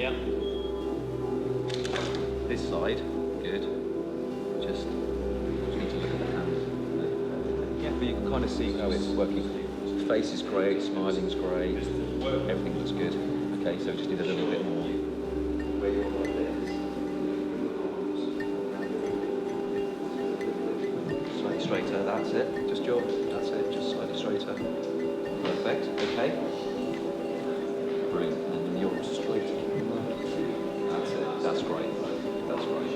Yeah. This side, good. Just need to look at the hand. Yeah, but you can kind of see how it's working. The face is great, smiling's great, everything looks good. Okay, so we just need a little bit more. Slightly straighter, that's it. Just jaw, that's it, just slightly straighter. Perfect, okay. Brilliant, and you're straight. That's it, that's great. That's great.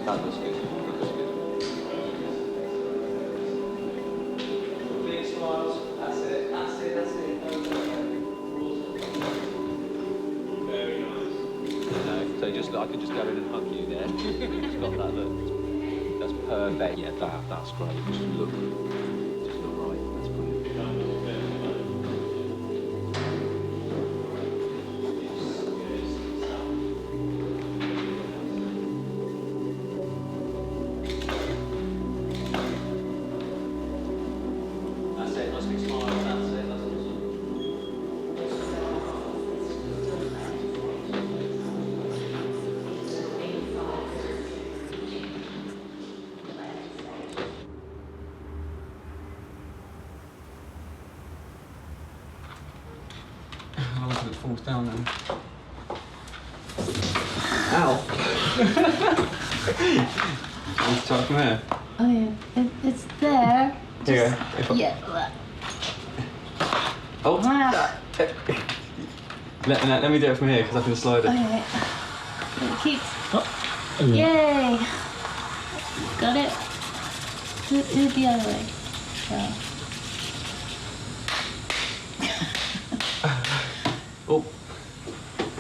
That looks good, that looks good. Big smiles, that's it, that's it, that's it. Very nice. So just, I could just go in and hug you there. Just got that look. That's perfect. Yeah, that's great. Just look right. That's brilliant. That's it. Nice big smile. That's it. That's awesome. How long till it falls down then? Ow! Let's start from here. Oh yeah, it's there. Here. Yeah. Oh! Ah. Let me do it from here because I can slide it. Okay. It keeps. Yay! Got it. Do it the other way. Yeah. Oh,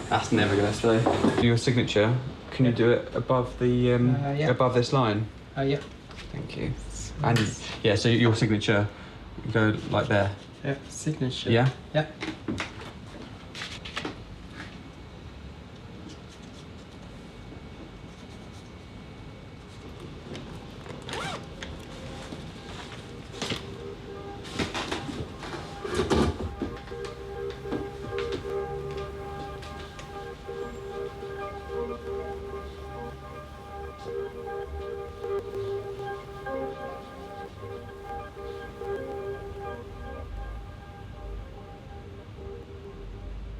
that's never gonna stay. Your signature. Can you do it above the yeah. above this line? Yeah. Thank you. And yeah, so your signature, go like there. Yeah, signature. Yeah. Yeah.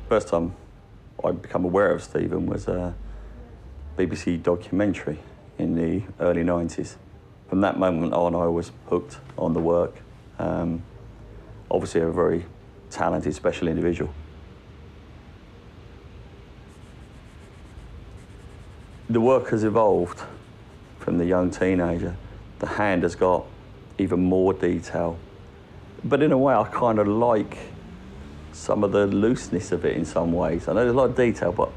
First time I became aware of Stephen was a BBC documentary in the early 90s. From that moment on, I was hooked on the work. Obviously a very talented, special individual. The work has evolved from the young teenager. The hand has got even more detail. But in a way, I kind of like some of the looseness of it in some ways. I know there's a lot of detail, but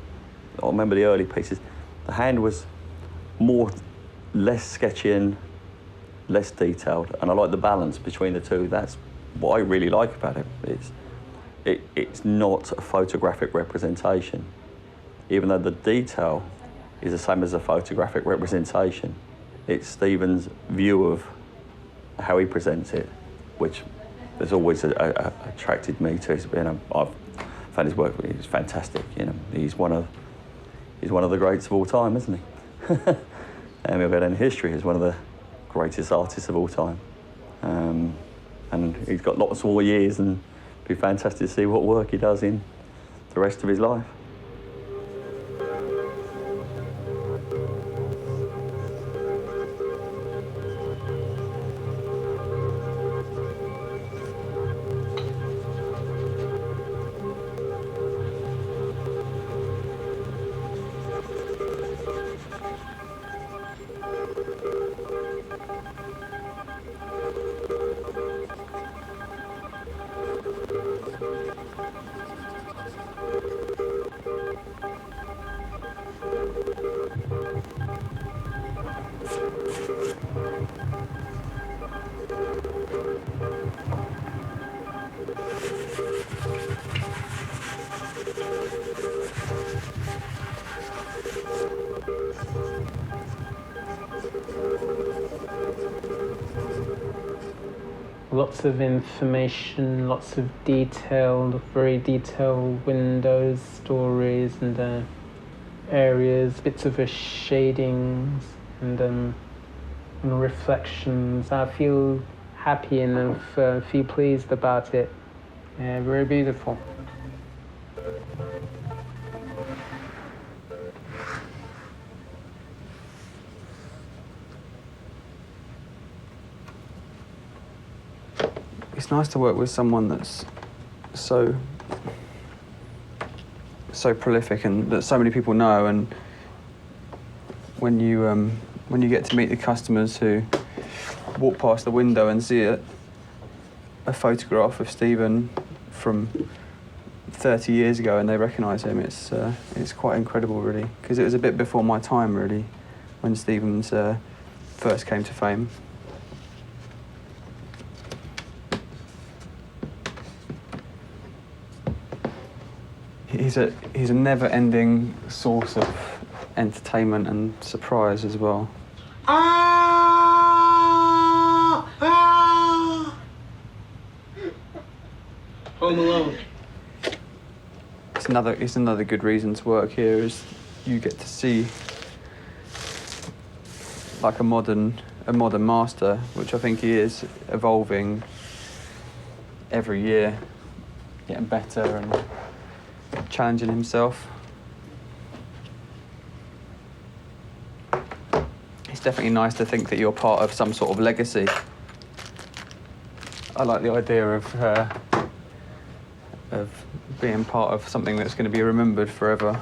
I remember the early pieces. The hand was less sketchy and less detailed, and I like the balance between the two. That's what I really like about it. It's not a photographic representation, even though the detail is the same as a photographic representation. It's Stephen's view of how he presents it, which has always attracted me to. I've found his work is fantastic. He's one of the greats of all time, isn't he? And we've had in history as one of the greatest artists of all time. And he's got lots more years, and it'd be fantastic to see what work he does in the rest of his life. Lots of information, lots of detail, very detailed windows, stories, and areas, bits of shadings and reflections. I feel happy and feel pleased about it. Yeah, very beautiful. It's nice to work with someone that's so prolific and that so many people know, and when you get to meet the customers who walk past the window and see a photograph of Stephen from 30 years ago and they recognise him, it's quite incredible, really, because it was a bit before my time, really, when Stephen's first came to fame. He's a never-ending source of entertainment and surprise as well. Home Alone. It's another good reason to work here, is you get to see like a modern master, which I think he is, evolving every year, getting better and challenging himself. It's definitely nice to think that you're part of some sort of legacy. I like the idea of being part of something that's going to be remembered forever.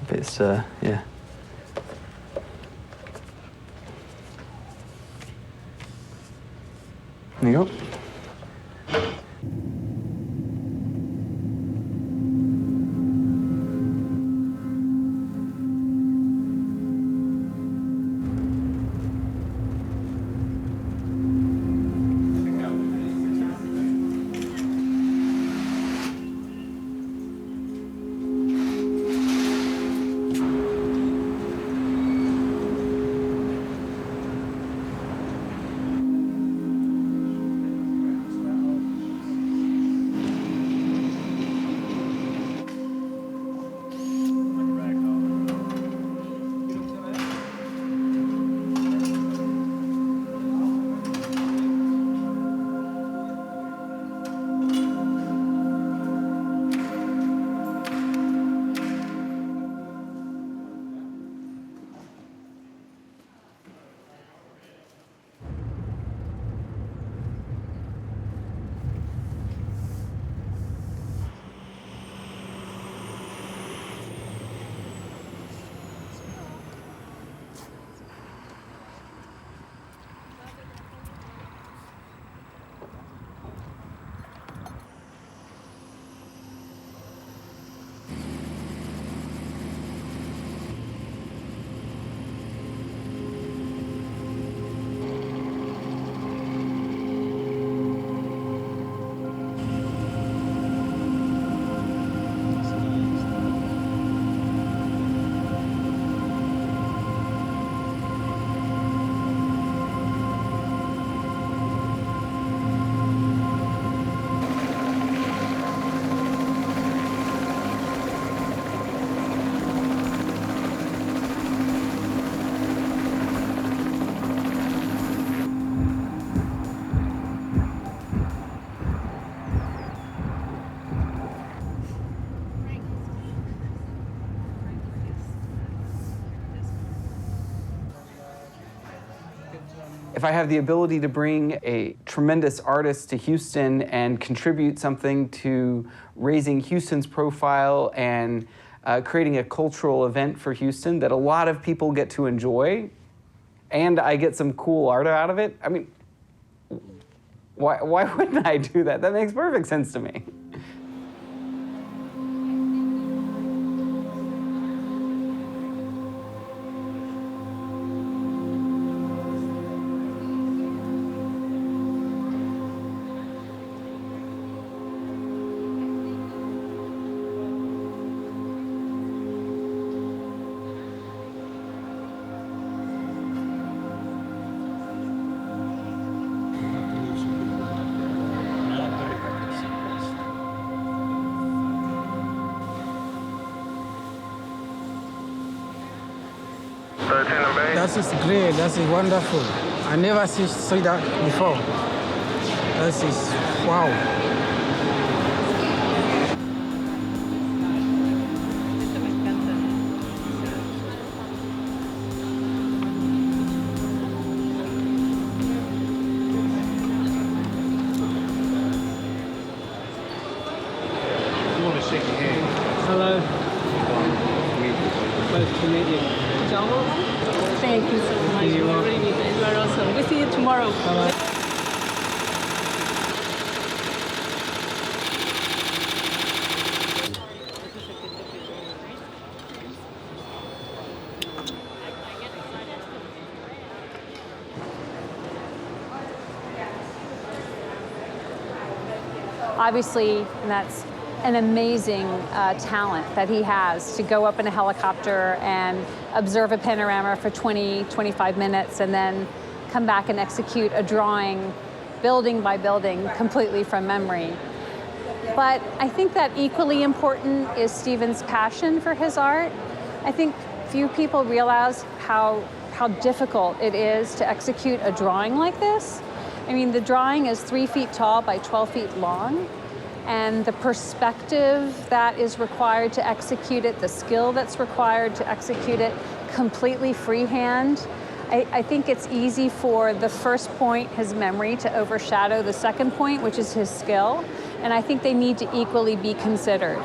But it's, yeah. There you go. If I have the ability to bring a tremendous artist to Houston and contribute something to raising Houston's profile and creating a cultural event for Houston that a lot of people get to enjoy, and I get some cool art out of it, I mean, why wouldn't I do that? That makes perfect sense to me. That is great. That is wonderful. I never see that before. That is wow. Hello. Pleasure to meet you. Thank you so much. You're welcome. You are awesome. We'll see you tomorrow. Bye-bye. Obviously, that's an amazing talent that he has to go up in a helicopter and observe a panorama for 20, 25 minutes and then come back and execute a drawing building by building completely from memory. But I think that equally important is Stephen's passion for his art. I think few people realize how difficult it is to execute a drawing like this. I mean, the drawing is 3 feet tall by 12 feet long, and the perspective that is required to execute it, the skill that's required to execute it completely freehand. I think it's easy for the first point, his memory, to overshadow the second point, which is his skill, and I think they need to equally be considered.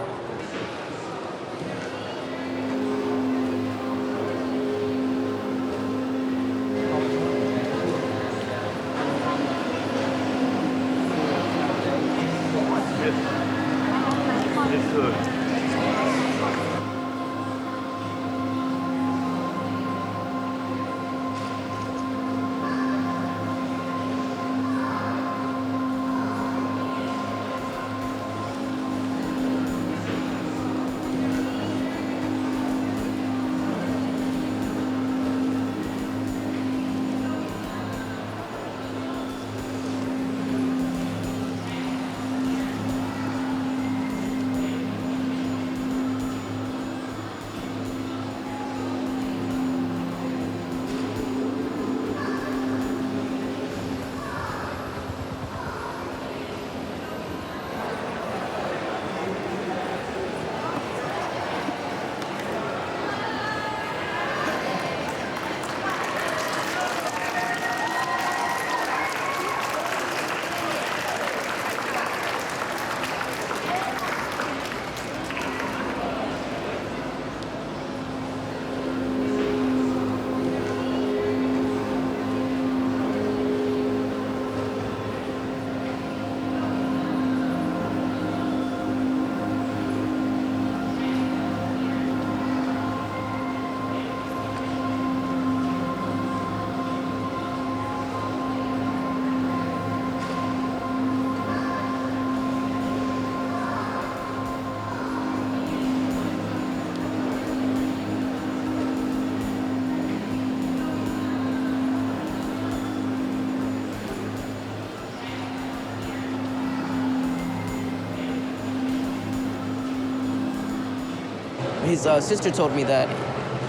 His sister told me that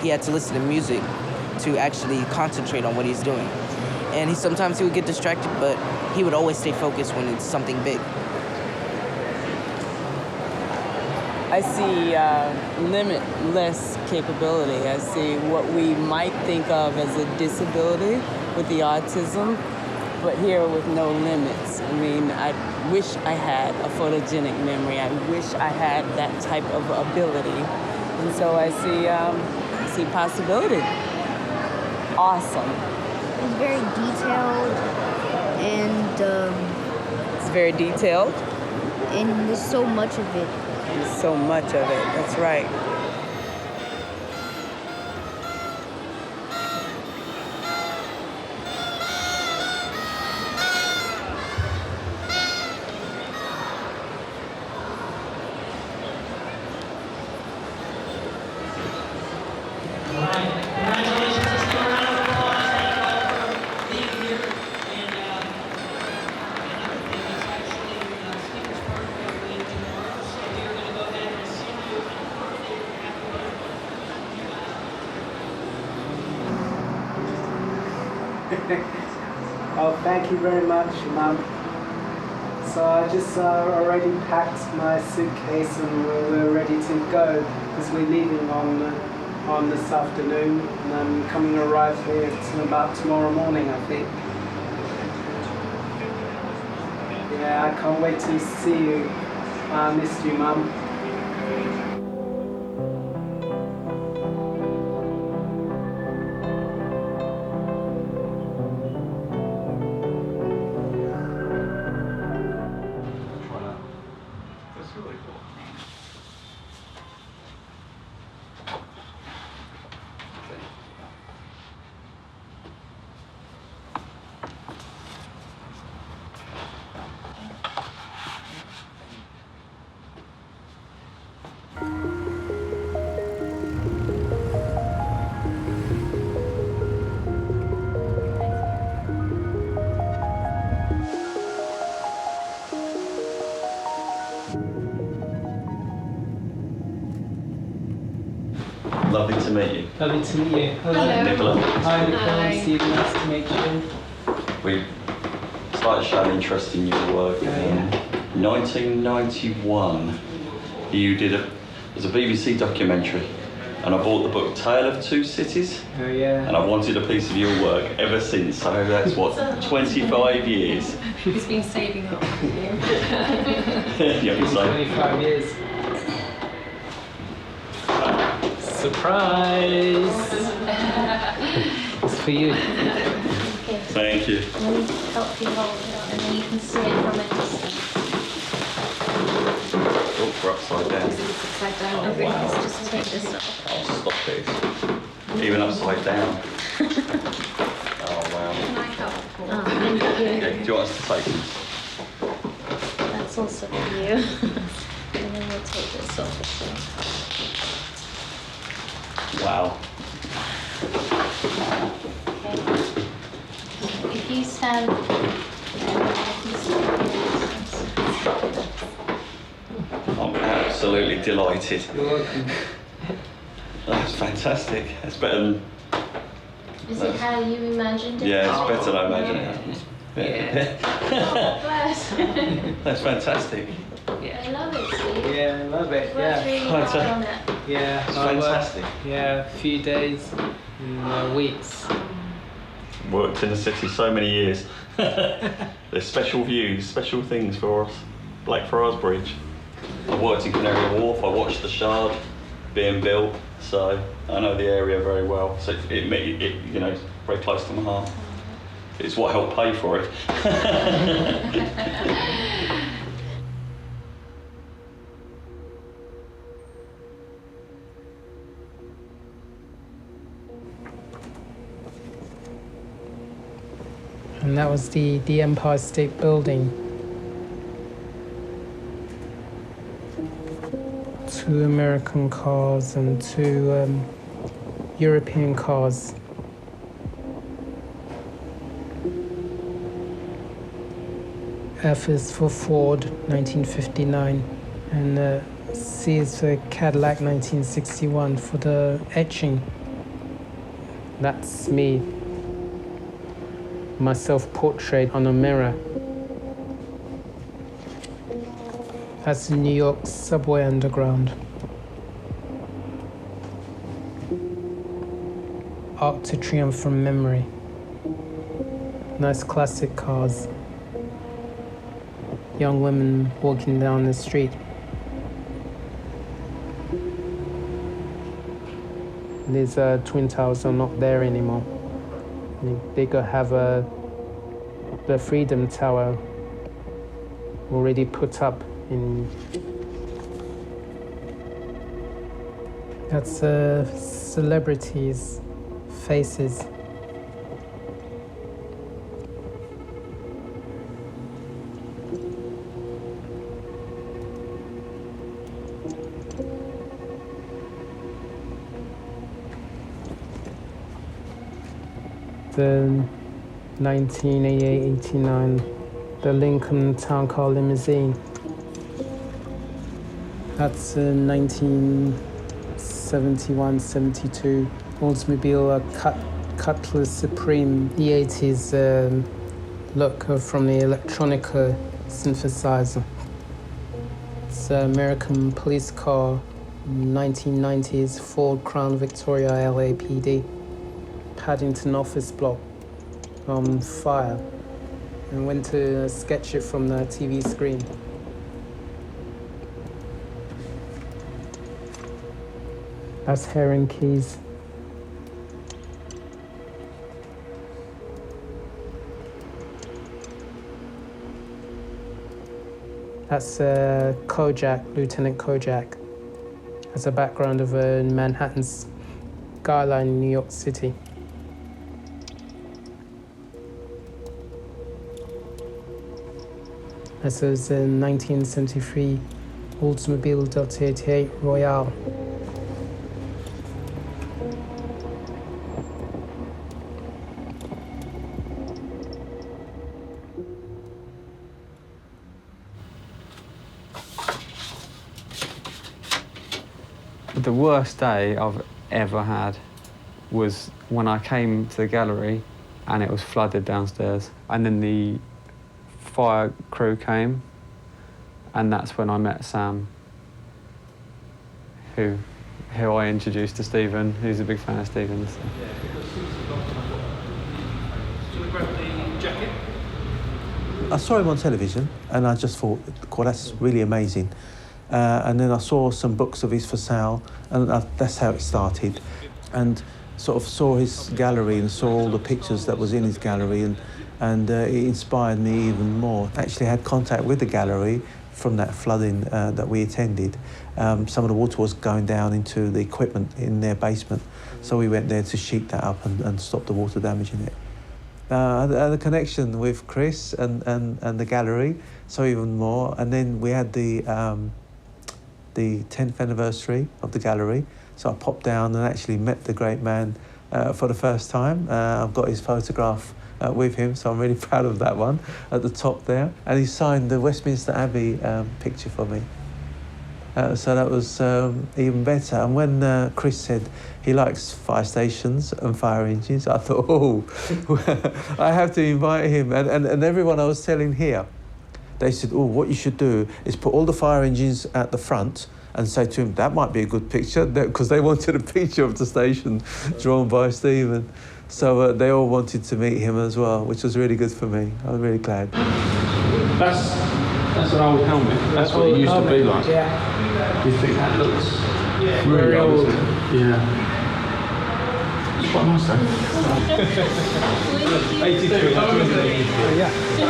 he had to listen to music to actually concentrate on what he's doing. And sometimes he would get distracted, but he would always stay focused when it's something big. I see limitless capability. I see what we might think of as a disability with the autism, but here with no limits. I mean, I wish I had a photogenic memory. I wish I had that type of ability. And so I see possibility. Awesome. It's very detailed, and It's very detailed. and there's so much of it. There's so much of it. That's right. Oh, thank you very much, Mum. So I just already packed my suitcase and we're ready to go because we're leaving on this afternoon and I'm coming to arrive here about tomorrow morning, I think. Yeah, I can't wait to see you. I missed you, Mum. Lovely to meet you. Lovely to meet you. Hello. Nicola. Hi, Nicole. Hi. Stephen, nice to meet you. We started showing interest in your work in 1991. You did there's a BBC documentary, and I bought the book Tale of Two Cities, Oh, yeah. and I've wanted a piece of your work ever since. So that's what, 25 years. He's been saving up for you. You have to say. 25 years. Surprise! It's for you. Thank you. Let me help you hold it, and then you can see it from a distance. Oh, we're upside down. Upside down. Oh, wow. Let's just take this off. I'll stop this. Even upside down. Oh, wow. Can I help? Oh, thank you. Yeah, do you want us to take this? That's also for you. And then we'll take this off as well. Wow. Okay. If you stand, I'm absolutely delighted. You're welcome. That's fantastic. That's better than... Is it how you imagined it? Yeah, it's better than I imagined it. Oh, bless. That's fantastic. I love it, Steve. Yeah, I love it. Worked Yeah. really hard on it. Yeah. It's I worked- fantastic. Yeah, a few days and weeks. Worked in the city so many years. There's special views, special things for us. Blackfriars Bridge. I worked in Canary Wharf. I watched the Shard being built, so I know the area very well. So it you know, very close to my heart. It's what helped pay for it. And that was the Empire State Building. 2 American cars and 2 European cars. F is for Ford, 1959, and C is for Cadillac, 1961, for the etching. That's me. My self-portrait on a mirror. That's the New York subway underground. Arc to Triumph from memory. Nice classic cars. Young women walking down the street. These Twin Towers are not there anymore. They could have the Freedom Tower already put up in. That's celebrities' faces. The 1988-89, the Lincoln Town Car Limousine. That's 1971-72 Oldsmobile cut Cutlass Supreme, the 80s look from the electronica synthesizer. It's an American police car, 1990s Ford Crown Victoria LAPD. Paddington office block on fire, and went to sketch it from the TV screen. That's Heron Keys. That's Kojak, Lieutenant Kojak. That's a background of Manhattan's skyline in New York City. This was a 1973 Oldsmobile 88 Royale. The worst day I've ever had was when I came to the gallery and it was flooded downstairs. And then the fire crew came, and that's when I met Sam, who I introduced to Stephen, who's a big fan of Stephen's. So. Shall we grab the jacket? I saw him on television and I just thought, God, that's really amazing. And then I saw some books of his for sale, and that's how it started. And sort of saw his gallery and saw all the pictures that was in his gallery, and it inspired me even more. Actually had contact with the gallery from that flooding that we attended. Some of the water was going down into the equipment in their basement, so we went there to sheet that up and stop the water damaging it. I had a connection with Chris and the gallery, so even more. And then we had the 10th anniversary of the gallery, so I popped down and actually met the great man for the first time. I've got his photograph with him, so I'm really proud of that one at the top there. And he signed the Westminster Abbey picture for me. So that was even better. And when Chris said he likes fire stations and fire engines, I thought, oh, I have to invite him. And everyone I was telling here, they said, oh, what you should do is put all the fire engines at the front and say to him, that might be a good picture, because they wanted a picture of the station drawn by Stephen. So they all wanted to meet him as well, which was really good for me. I was really glad. That's an old helmet. That's what it used to be like. Yeah. Do you think that looks Very old. Yeah. It's quite nice though. 83. Yeah. You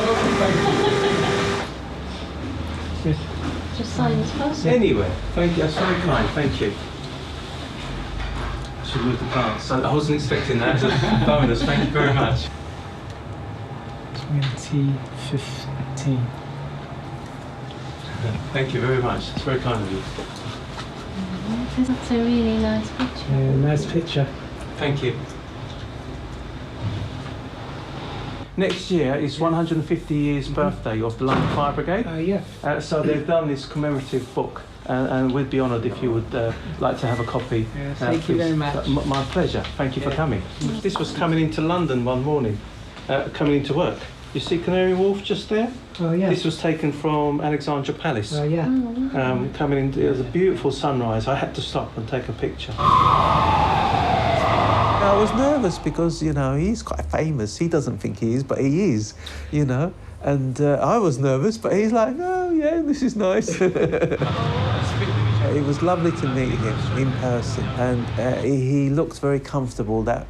look very good. Just sign this post. Anyway, thank you. That's very kind. Thank you. I should move the plants. So I wasn't expecting that as a bonus. Thank you very much. 2015. Thank you very much. It's very kind of you. That's a really nice picture. Yeah, nice picture. Thank you. Next year is 150 years birthday of the London Fire Brigade. Yeah. So they've done this commemorative book, and we'd be honoured if you would like to have a copy. Thank you very much. My pleasure. Thank you for coming. This was coming into London one morning, coming into work. You see Canary Wharf just there? Oh, yeah. This was taken from Alexandra Palace. Oh, yeah. Coming in, it was a beautiful sunrise. I had to stop and take a picture. I was nervous because, you know, he's quite famous. He doesn't think he is, but he is, you know. And I was nervous, but he's like, oh, yeah, this is nice. It was lovely to meet him in person. And he looked very comfortable. That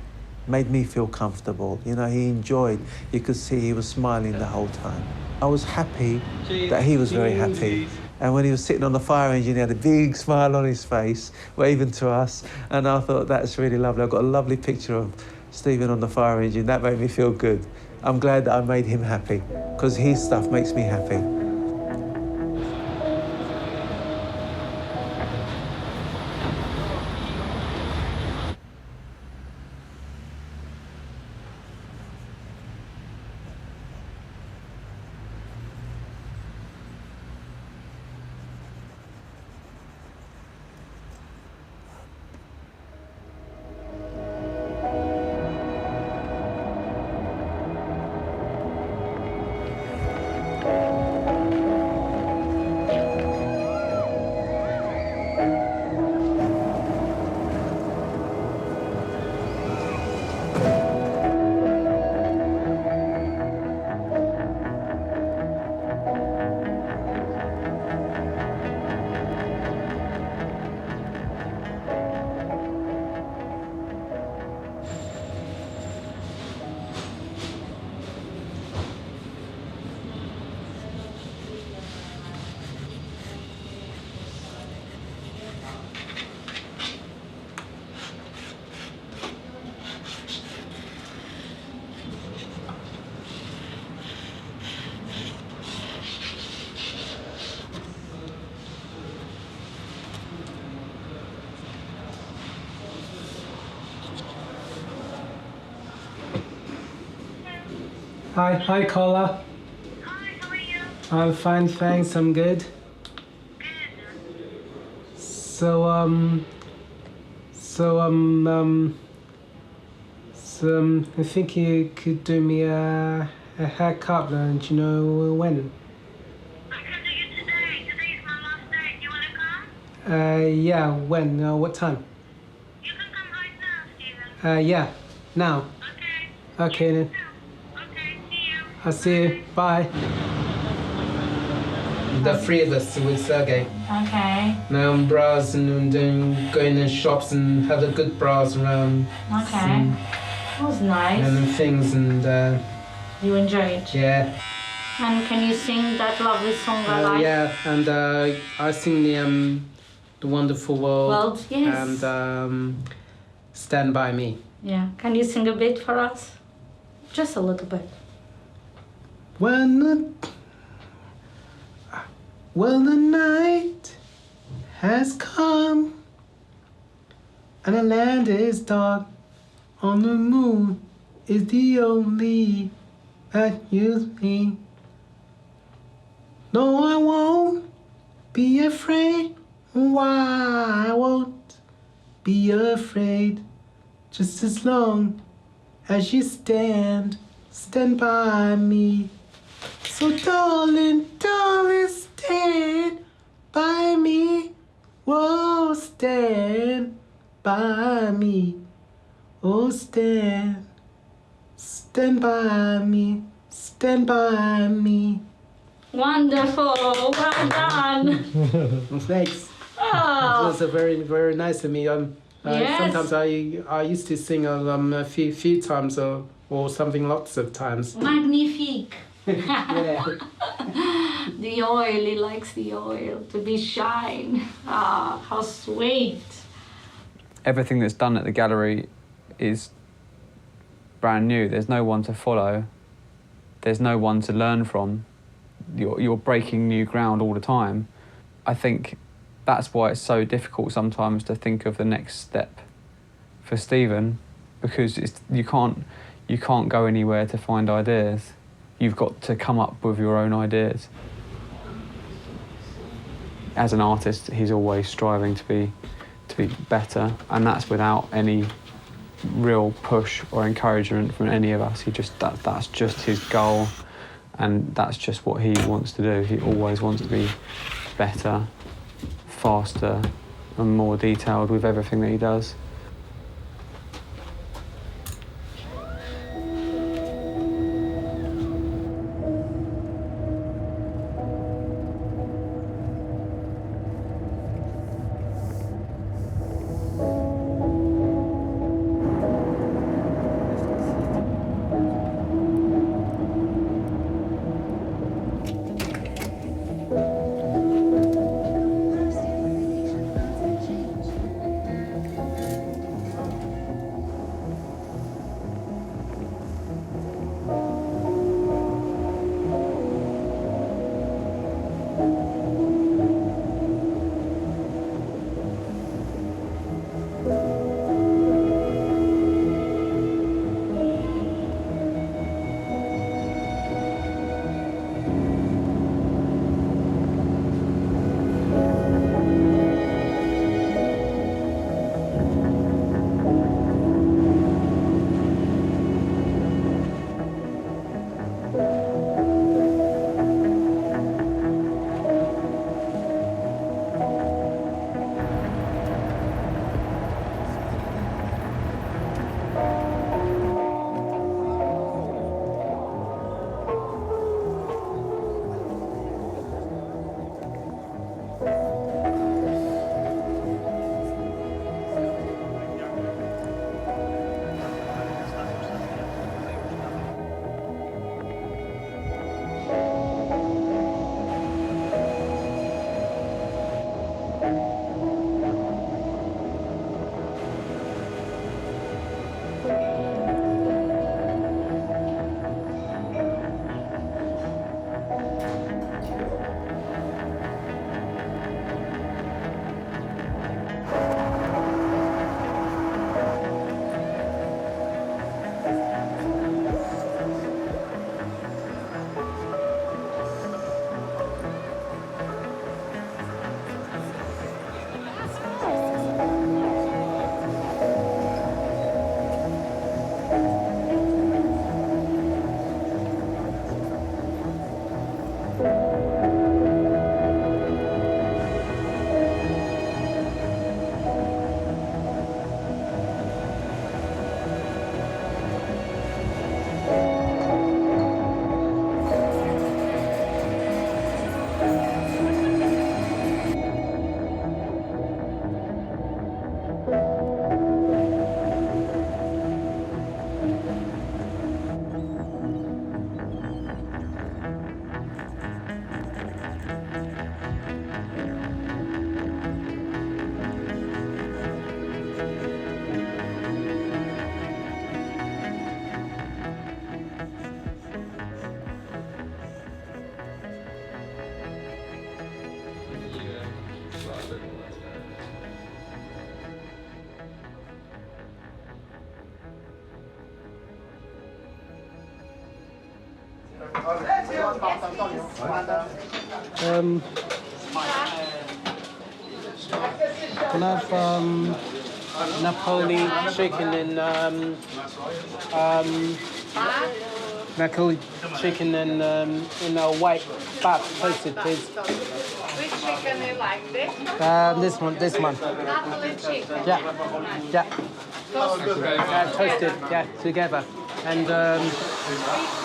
made me feel comfortable. You know, he enjoyed. You could see he was smiling the whole time. I was happy that he was very happy. And when he was sitting on the fire engine, he had a big smile on his face, waving to us. And I thought, that's really lovely. I've got a lovely picture of Stephen on the fire engine. That made me feel good. I'm glad that I made him happy, because his stuff makes me happy. Hi, Carla. Hi, how are you? I'm fine, thanks. I'm good. So, I think you could do me a haircut, and you know when? I can do you today. Today is my last day. Do you want to come? Yeah, when? What time? You can come right now, Stephen. Yeah, now. Okay. Okay then. Okay, see you. I'll see you. Bye. The three of us with Sergey. Okay. Now I'm browsing and going in shops and have a good browse around. Okay. That was nice. And things and You enjoyed? yeah. And can you sing that lovely song I like? Yeah, and I sing the Wonderful World. Yes. And Stand By Me. Yeah. Can you sing a bit for us? Just a little bit. Well, the night has come and the land is dark. On the moon is the only that you see. No, I won't be afraid. Why I won't be afraid. Just as long as you stand by me. So darling, stand by me. Whoa, stand by me. Oh, stand by me. Stand by me. Wonderful. Well done. Thanks. Oh. It was a very, very nice of me. Yes. Sometimes I used to sing a few times or something lots of times. Magnifique. Yeah. The oil, he likes the oil to be shine. Ah, how sweet. Everything that's done at the gallery is brand new. There's no one to follow. There's no one to learn from. You're breaking new ground all the time. I think that's why it's so difficult sometimes to think of the next step for Stephen, because you can't go anywhere to find ideas. You've got to come up with your own ideas. As an artist, he's always striving to be better, and that's without any real push or encouragement from any of us. That's just his goal, and that's just what he wants to do. He always wants to be better, faster, and more detailed with everything that he does. Can I have Napoli chicken and Napoli chicken and in a white fat toasted, please. Which chicken you like? This one. Napoli chicken. Yeah. Toasted, yeah, together. And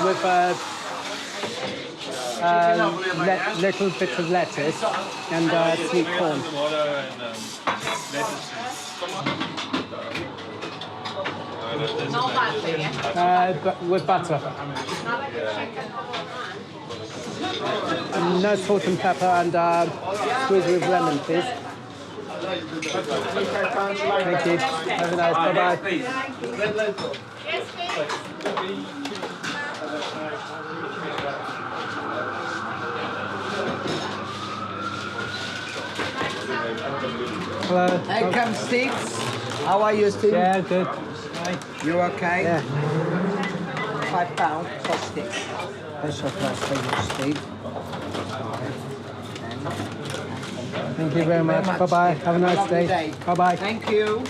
with little bit of lettuce and sweet corn. No butter, yeah? With butter. No salt and pepper and squeeze with lemon, please. Thank you. Have a nice. Bye-bye. Yes, please. Hello. Hey, come, Steve. How are you, Steve? Yeah, good. You okay? Yeah. £5 for sticks. Special price for you, Steve. Thank you very much. Bye-bye. Have a nice Lovely day. Bye-bye. Thank you.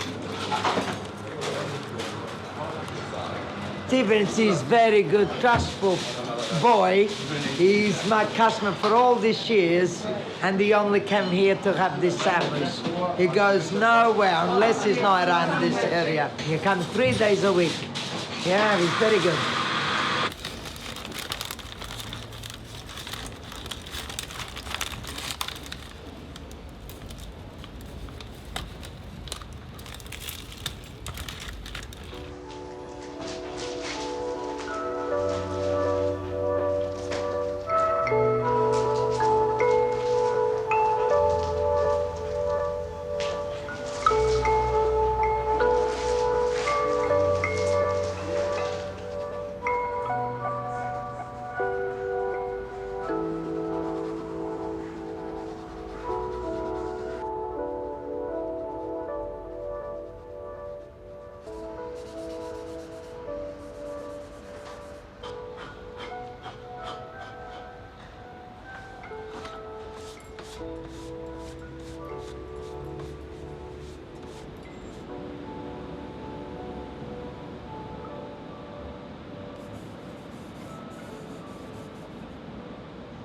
Stevens is very good, trustful boy. He's my customer for all these years, and he only came here to have this sandwich. He goes nowhere unless he's not around this area. He comes 3 days a week. Yeah, he's very good.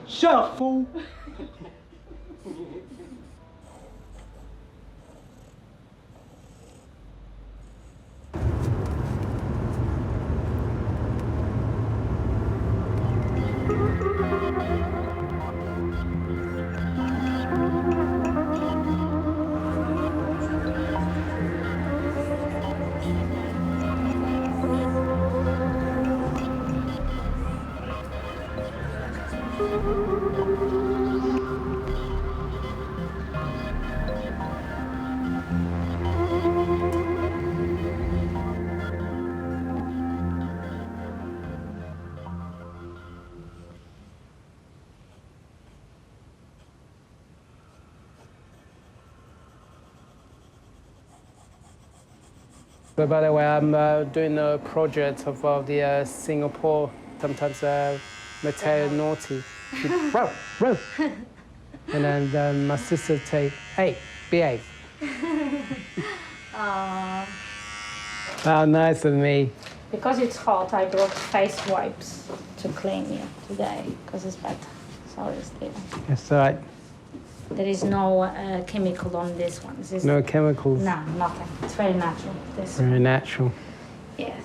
Shuffle. But by the way, I'm doing a project of the Singapore, sometimes Mateo Naughty. Row, row. And then my sister take, hey, behave. How nice of me. Because it's hot, I brought face wipes to clean you today, because it's better. Sorry, Stephen. That's all right. There is no chemical on this one. This is No chemicals. No, nothing. It's very natural. This Very natural. Yes.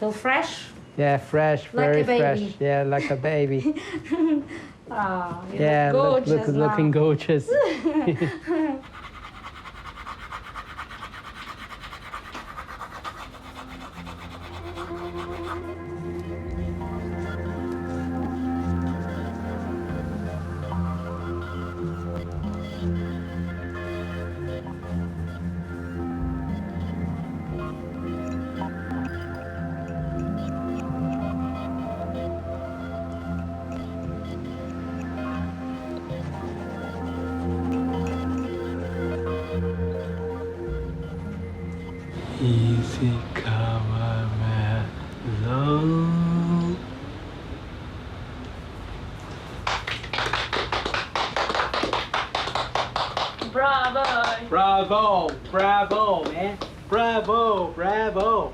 Feel fresh? Yeah, fresh, Like very a baby. fresh. Yeah, like a baby. Oh, you Yeah, look gorgeous now. looking gorgeous. Easy come, low. Bravo, bravo, man. Bravo, bravo.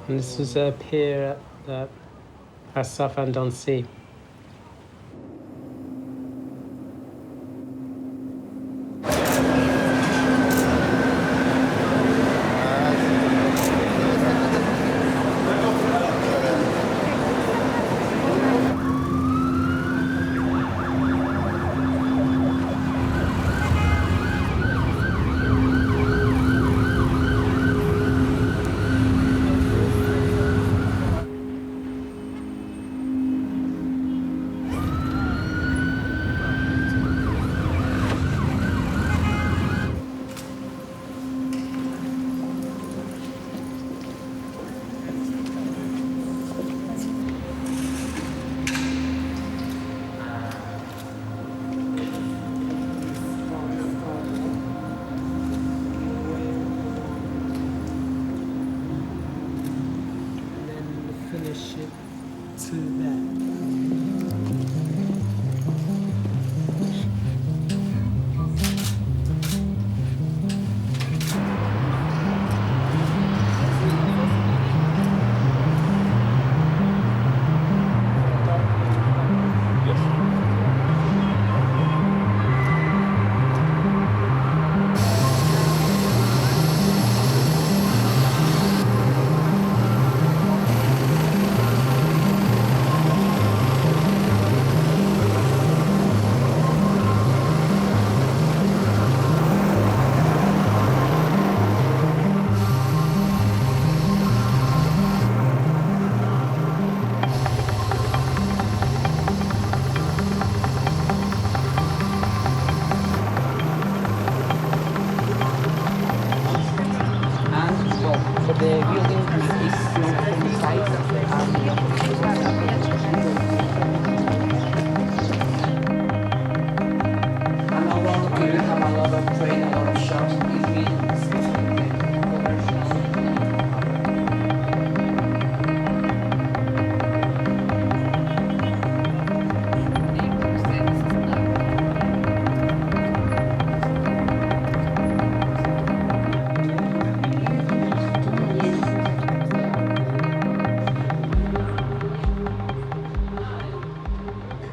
And this was a pier at Southend-on-Sea.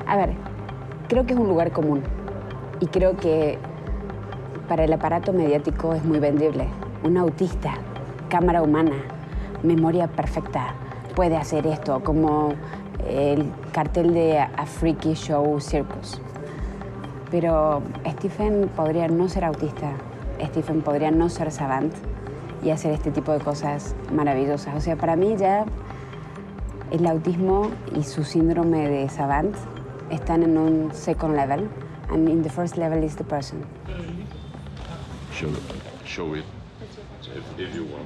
A ver, creo que es un lugar común y creo que para el aparato mediático es muy vendible. Un autista, cámara humana, memoria perfecta, puede hacer esto, como el cartel de A Freaky Show Circus. Pero Stephen podría no ser autista, Stephen podría no ser savant y hacer este tipo de cosas maravillosas. O sea, para mí ya el autismo y su síndrome de savant están en un second level, and in the first level is the person. Show it if you want.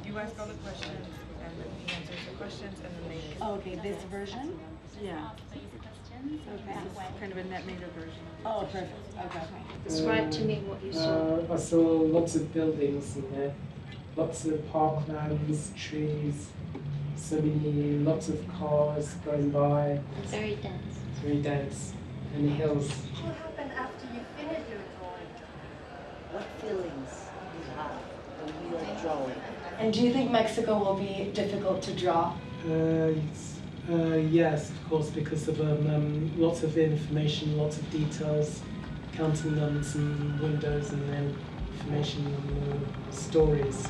You ask all the questions, and then he answers the questions, and then they... Oh, okay, this version? Yeah. Okay. This is kind of a net meter version. Oh, perfect. Okay. Describe to me what you saw. I saw lots of buildings in there, lots of parklands, trees, lots of cars going by. It's very dense. It's very dense. And the hills. What happened after you finish your drawing? What feelings you have when you are drawing? And do you think Mexico will be difficult to draw? Yes, of course, because of lots of information, lots of details, counting numbers and windows, and then information on the stories.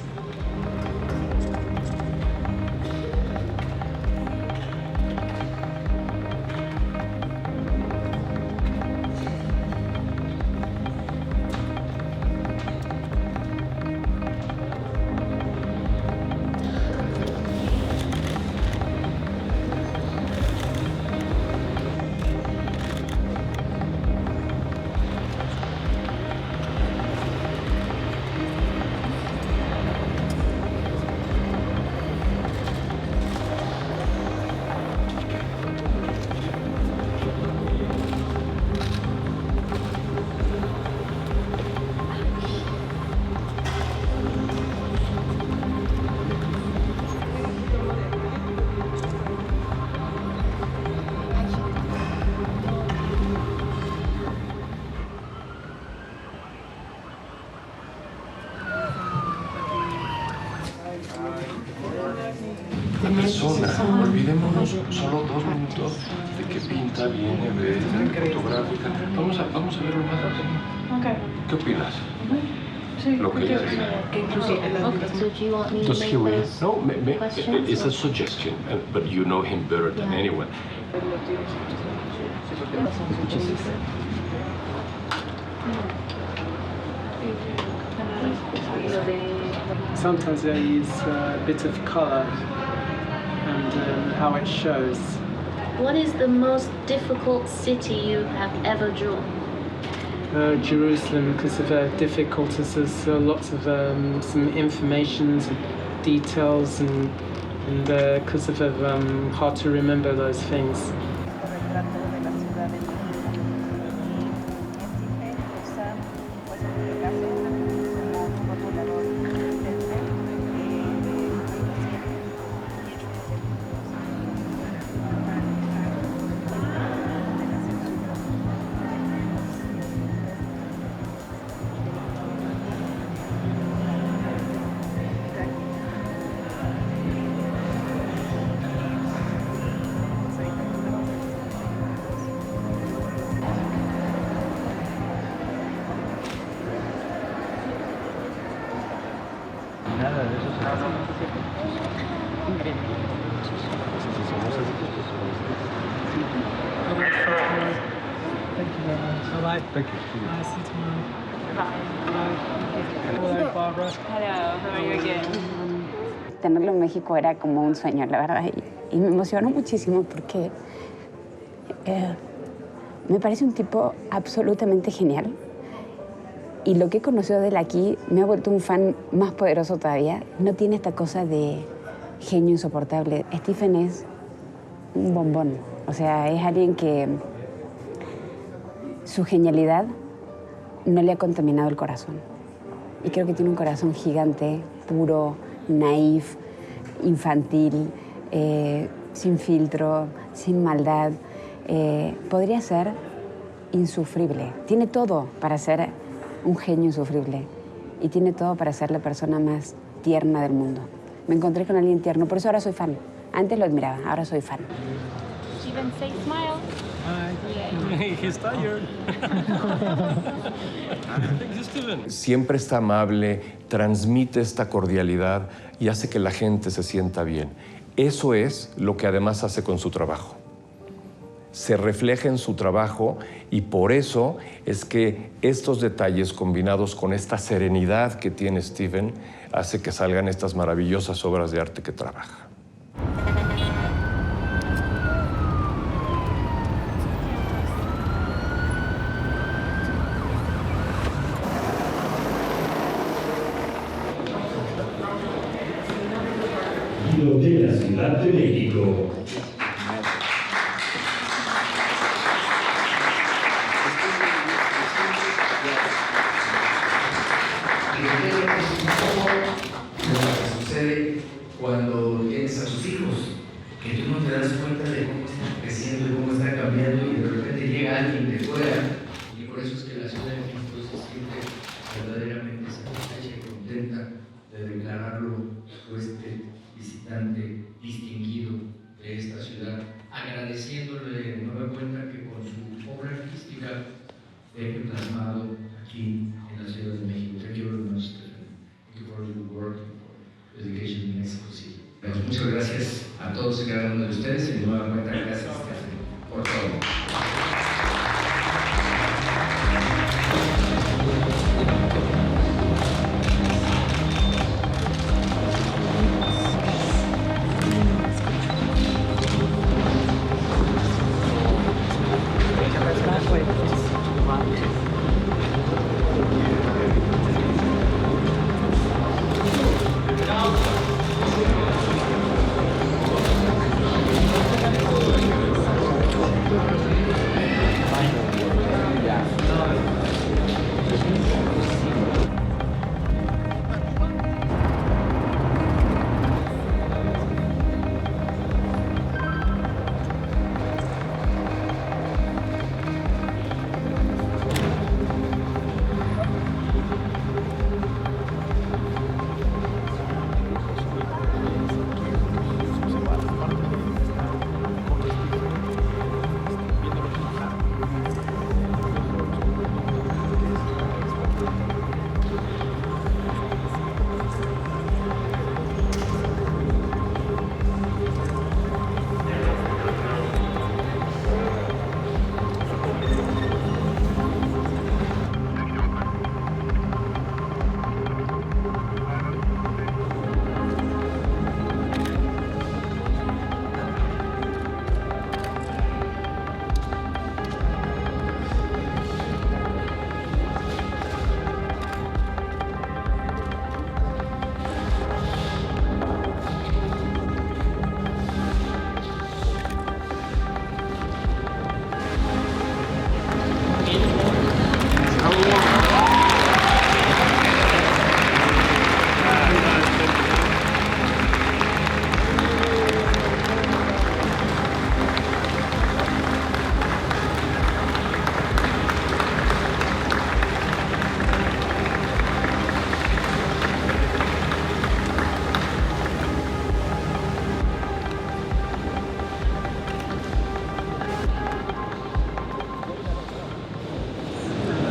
La persona, olvidémonos solo 2 minutos de qué pinta, viene, ve, fotográfica. Vamos a ver un rato. Okay. ¿Qué opinas? Sí, Lo que ella diga. So do you want me to Just make here we those no, questions? it's a suggestion, but you know him better than anyone. Sometimes I use a bit of colour and how it shows. What is the most difficult city you have ever drawn? Jerusalem, because of difficulties, there's lots of some information and details, and because of hard to remember those things. Bye-bye. Thank you. I'll see you tomorrow. Bye. Hello, Barbara. Hello, how are you again? Tenerlo en México era como un sueño, la verdad, y me emocionó muchísimo porque me parece un tipo absolutamente genial. Y lo que he conocido de él aquí me ha vuelto un fan más poderoso todavía. No tiene esta cosa de genio insoportable. Stephen es un bombón. O sea, es alguien que su genialidad no le ha contaminado el corazón. Y creo que tiene un corazón gigante, puro, naif, infantil, sin filtro, sin maldad. Podría ser insufrible. Tiene todo para ser un genio insufrible y tiene todo para ser la persona más tierna del mundo. Me encontré con alguien tierno, por eso ahora soy fan. Antes lo admiraba, ahora soy fan. Stephen, say smile. He's tired. Siempre está amable, transmite esta cordialidad y hace que la gente se sienta bien. Eso es lo que además hace con su trabajo. Se refleja en su trabajo y por eso es que estos detalles combinados con esta serenidad que tiene Stephen hace que salgan estas maravillosas obras de arte que trabaja. De la Ciudad de México. Lo que sucede cuando tienes a tus hijos, que tú no te das cuenta de cómo están creciendo y cómo están cambiando y de repente llega alguien de fuera y por eso es que la Ciudad de México se siente verdaderamente satisfecha y contenta de declararlo este visitante distinguido de esta ciudad, agradeciéndole de nueva cuenta que con su obra artística deje plasmado aquí en la Ciudad de México. Thank you very much, Stephen. Thank you for your work and for education in Mexico City. Muchas gracias a todos y cada uno de ustedes y de nueva cuenta gracias, Stephen, por todo.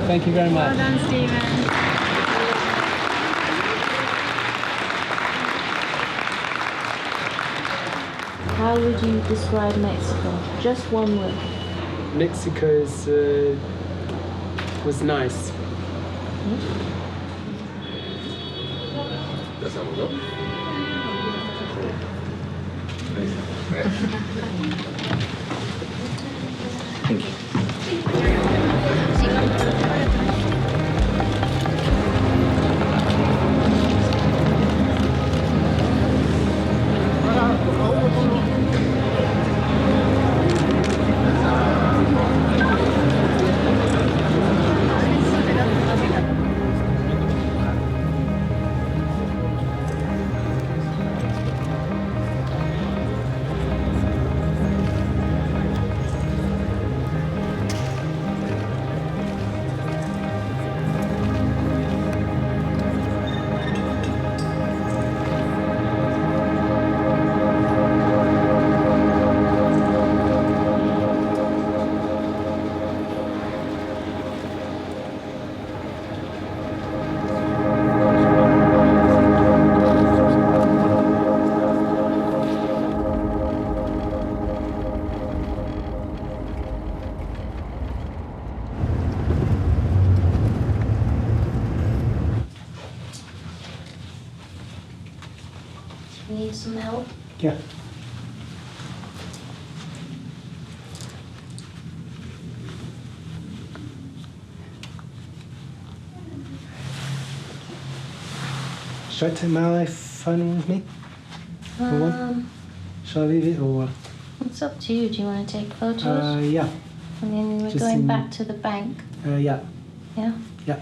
Thank you very much. Well done, Stephen. How would you describe Mexico? Just one word. Mexico was nice. Thank you. Need some help? Yeah. Should I take my phone with me? Shall I leave it or? It's up to you. Do you want to take photos? Yeah. And then we're Just going in- back to the bank. Yeah. Yeah? Yeah.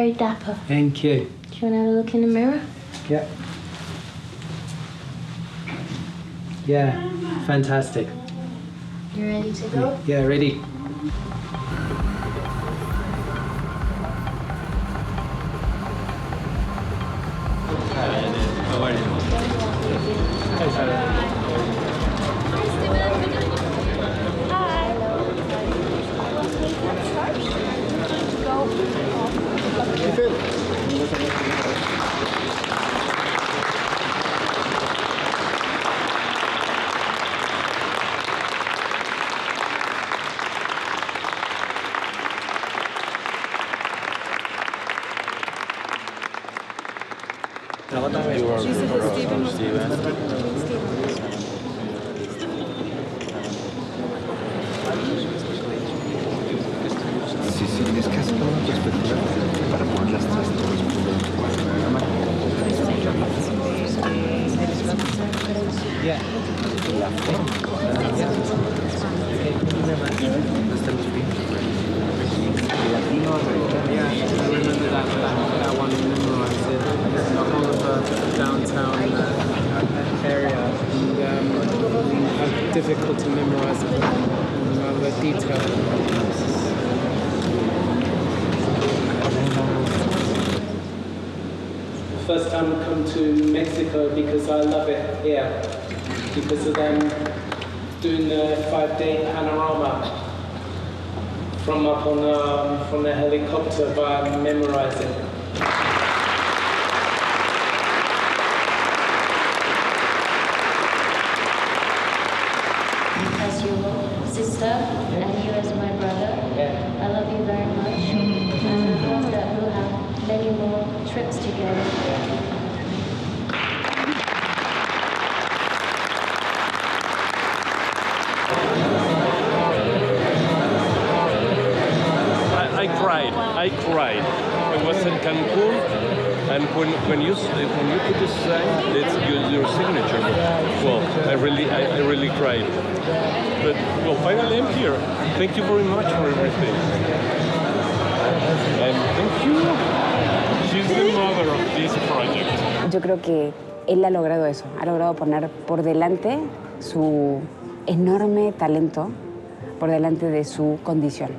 very dapper. Thank you. Do you want to have a look in the mirror? Yeah. Yeah, fantastic. You ready to go? Yeah, ready. How are you? Difficult to memorize it, the detail. First time I come to Mexico because I love it here, because of them doing the 5-day panorama from up on from the helicopter by memorizing. As your sister and you as my brother, I love you very much. And I hope that we'll have many more trips together. I cried. I was in Cancun, and when you put this sign, it's your signature. Well, I really cried. But well, finally I'm here. Thank you very much for everything. And thank you. She's the mother of this project. Yo creo que él ha logrado eso. Ha logrado poner por delante su enorme talento, por delante de su condición.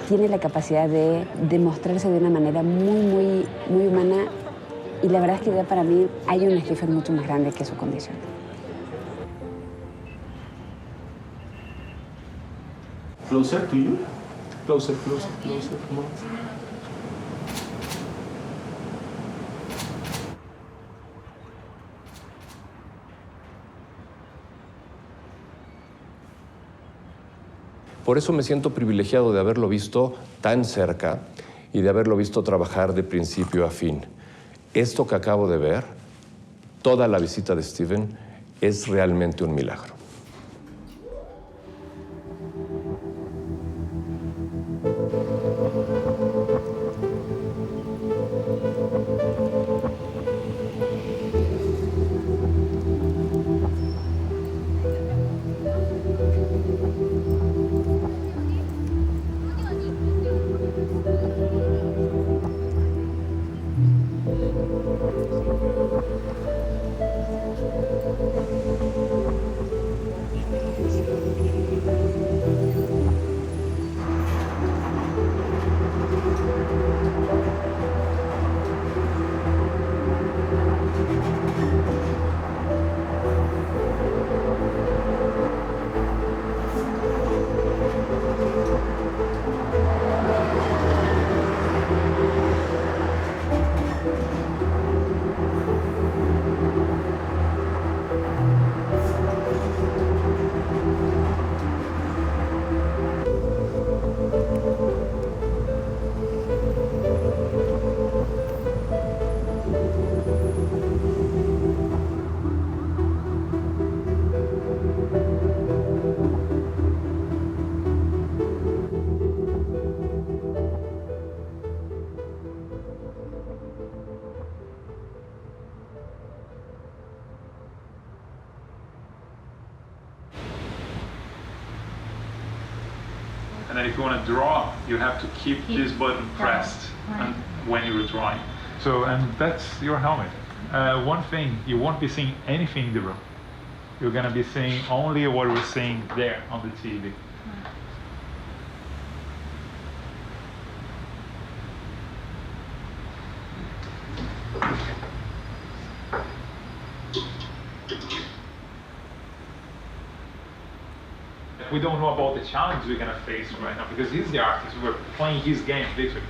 Tiene la capacidad de demostrarse de una manera muy humana, y la verdad es que ya para mí hay un Stephen mucho más grande que su condición. Closer to you? Closer, come on. Por eso me siento privilegiado de haberlo visto tan cerca y de haberlo visto trabajar de principio a fin. Esto que acabo de ver, toda la visita de Stephen, es realmente un milagro. then if you want to draw, you have to keep this button pressed and when you're drawing. So, and that's your helmet. One thing, you won't be seeing anything in the room. You're going to be seeing only what we're seeing there on the TV. We don't know about the challenge we're going to face right now because he's the artist. We're playing his game, literally.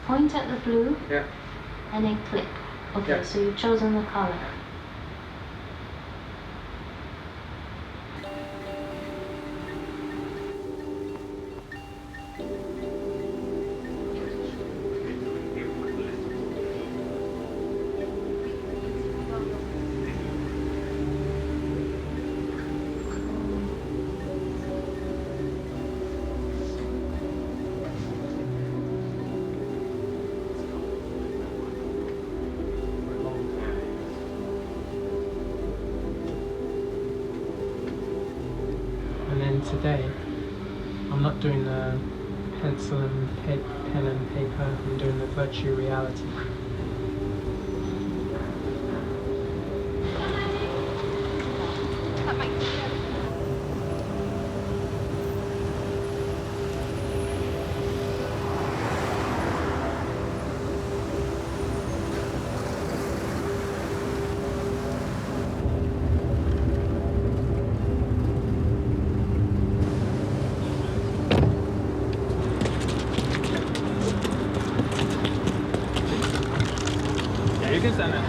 Point at the blue. Yeah. And then click. Okay, so you've chosen the color. Today, I'm not doing the pencil and pen and paper, I'm doing the virtual reality. You can stand it.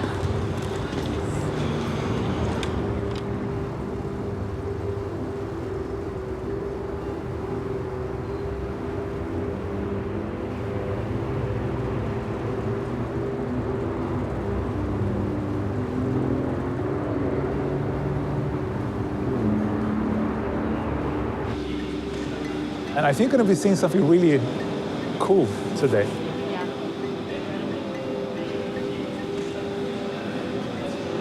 And I think we're going to be seeing something really cool today.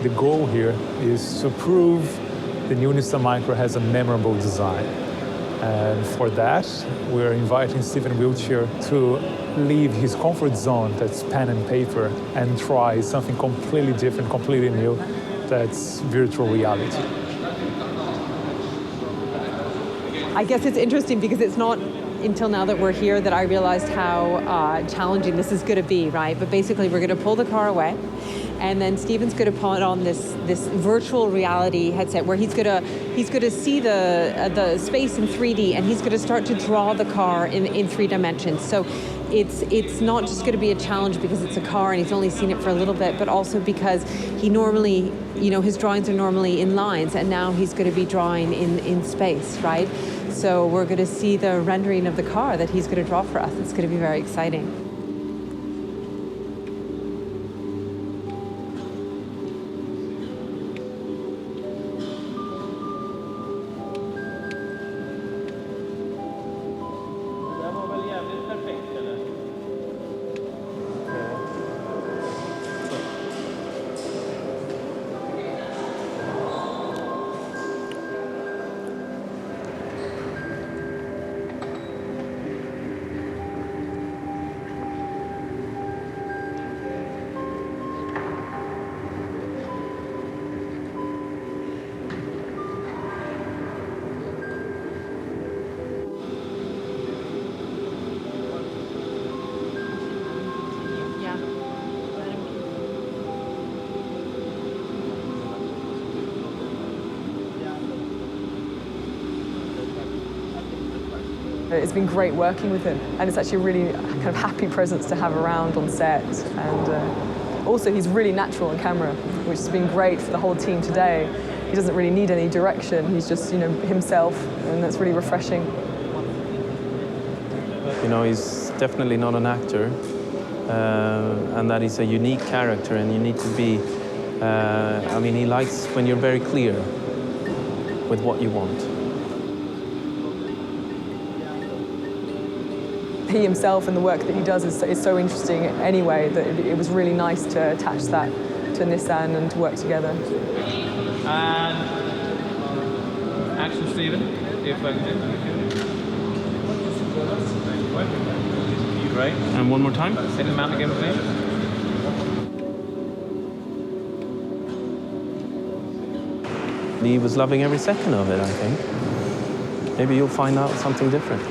The goal here is to prove the new Nissan Micra has a memorable design. And for that, we're inviting Stephen Wiltshire to leave his comfort zone, that's pen and paper, and try something completely different, completely new, that's virtual reality. I guess it's interesting because it's not until now that we're here that I realized how challenging this is going to be, right? But basically, we're going to pull the car away, and then Stephen's going to put on this virtual reality headset where he's going to see the space in 3D, and he's going to start to draw the car in 3 dimensions. So it's not just going to be a challenge because it's a car and he's only seen it for a little bit, but also because he normally, his drawings are normally in lines, and now he's going to be drawing in space, right? So we're going to see the rendering of the car that he's going to draw for us. It's going to be very exciting. It's been great working with him, and it's actually a really kind of happy presence to have around on set. And also, he's really natural on camera, which has been great for the whole team today. He doesn't really need any direction. He's just, himself, and that's really refreshing. He's definitely not an actor, and that he's a unique character, and you need to be. He likes when you're very clear with what you want. He himself and the work that he does is so interesting anyway that it was really nice to attach that to Nissan and to work together. And action, Stephen, if I can. Great. And one more time. Say the amount again, please. He was loving every second of it, I think. Maybe you'll find out something different.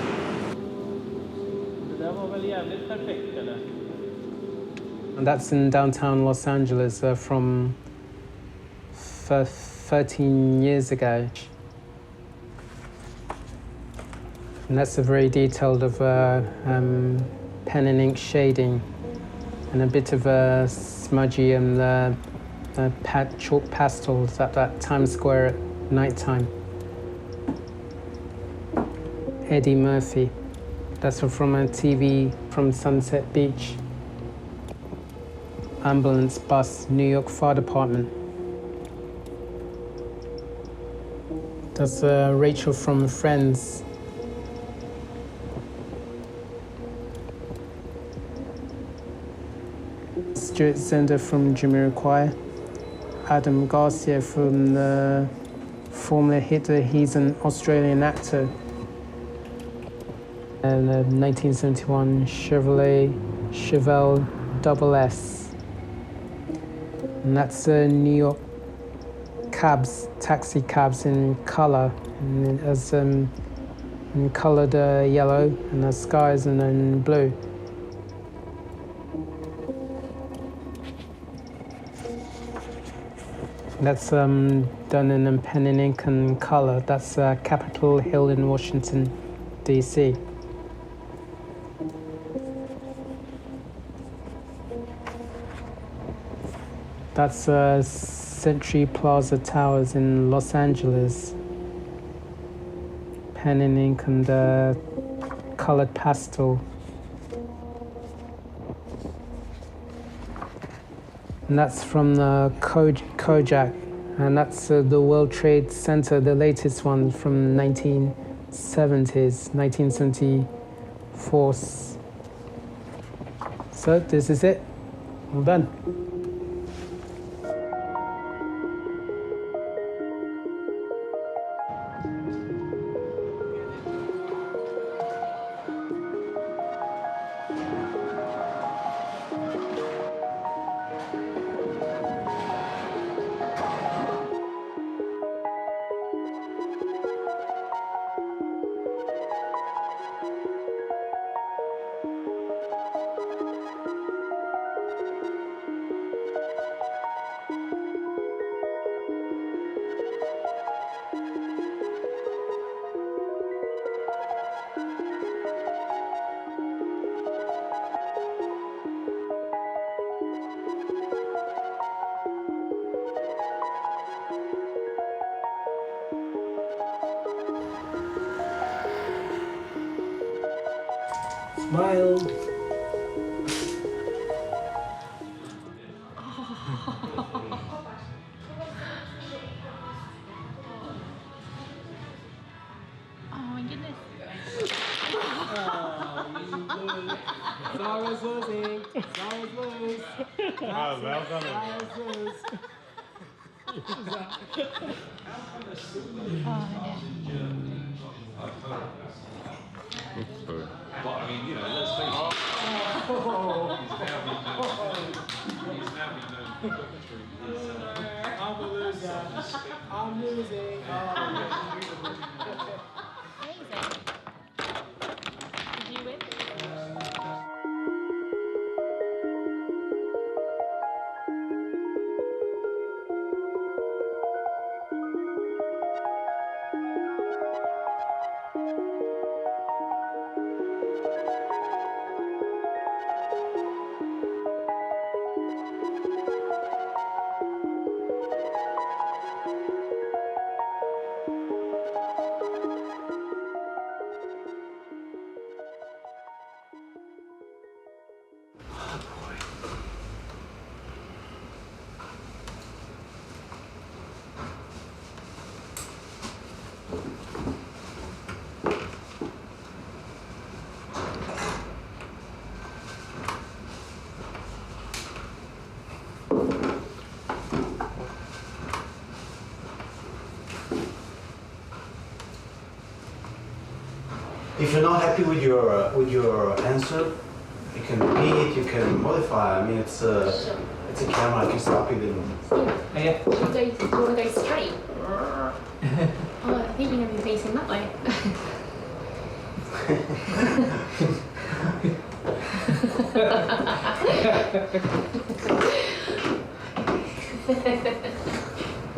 And that's in downtown Los Angeles from 13 years ago. And that's a very detailed of pen and ink shading and a bit of a smudgy and chalk pastels at that Times Square at nighttime. Eddie Murphy. That's from a TV from Sunset Beach. Ambulance bus, New York Fire Department. That's Rachel from Friends. Stuart Zender from Jamiroquai. Adam Garcia from the Formula Hitler. He's an Australian actor. And a 1971 Chevrolet Chevelle Double S. And that's New York cabs, taxi cabs in color. And it has in colored yellow, and the skies and then blue. That's done in pen and ink and color. That's Capitol Hill in Washington, D.C. That's Century Plaza Towers in Los Angeles. Pen and ink and colored pastel. And that's from the Kojak, and that's the World Trade Center, the latest one from 1974. So this is it. All done. Smile. Oh my goodness. Sarah's losing. Sarah's lose. Oh, well done. Sarah's lose. But I mean, you know, let's face it. He's now been known for puppetry. I'm a loser. I'm losing. Oh. Did you win? If you're not happy with your answer, you can repeat, you can modify. I mean, it's a camera. I can stop it. Yeah. Do you want to go straight? Oh, I think you're going to be facing that way.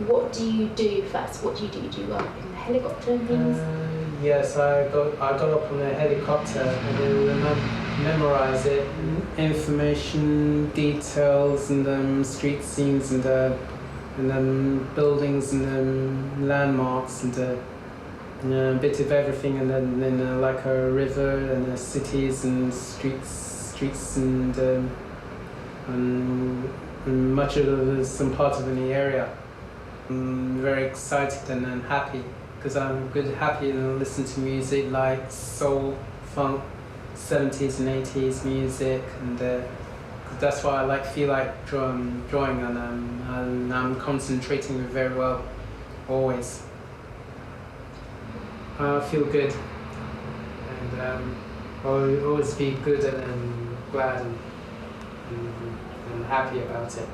What do you do first? What do you do? Do you go up in the helicopter and things? Yes, I got up on a helicopter and then memorize it, information, details, and street scenes, and buildings, and landmarks, and a bit of everything, and then like a river, and cities, and streets, and much of some part of the area. I'm very excited and happy. Because I'm good, happy and listen to music like soul, funk, 70s and 80s music, and that's why I feel like drawing, and I'm concentrating very well, always. I feel good, and I'll always be good and glad and happy about it.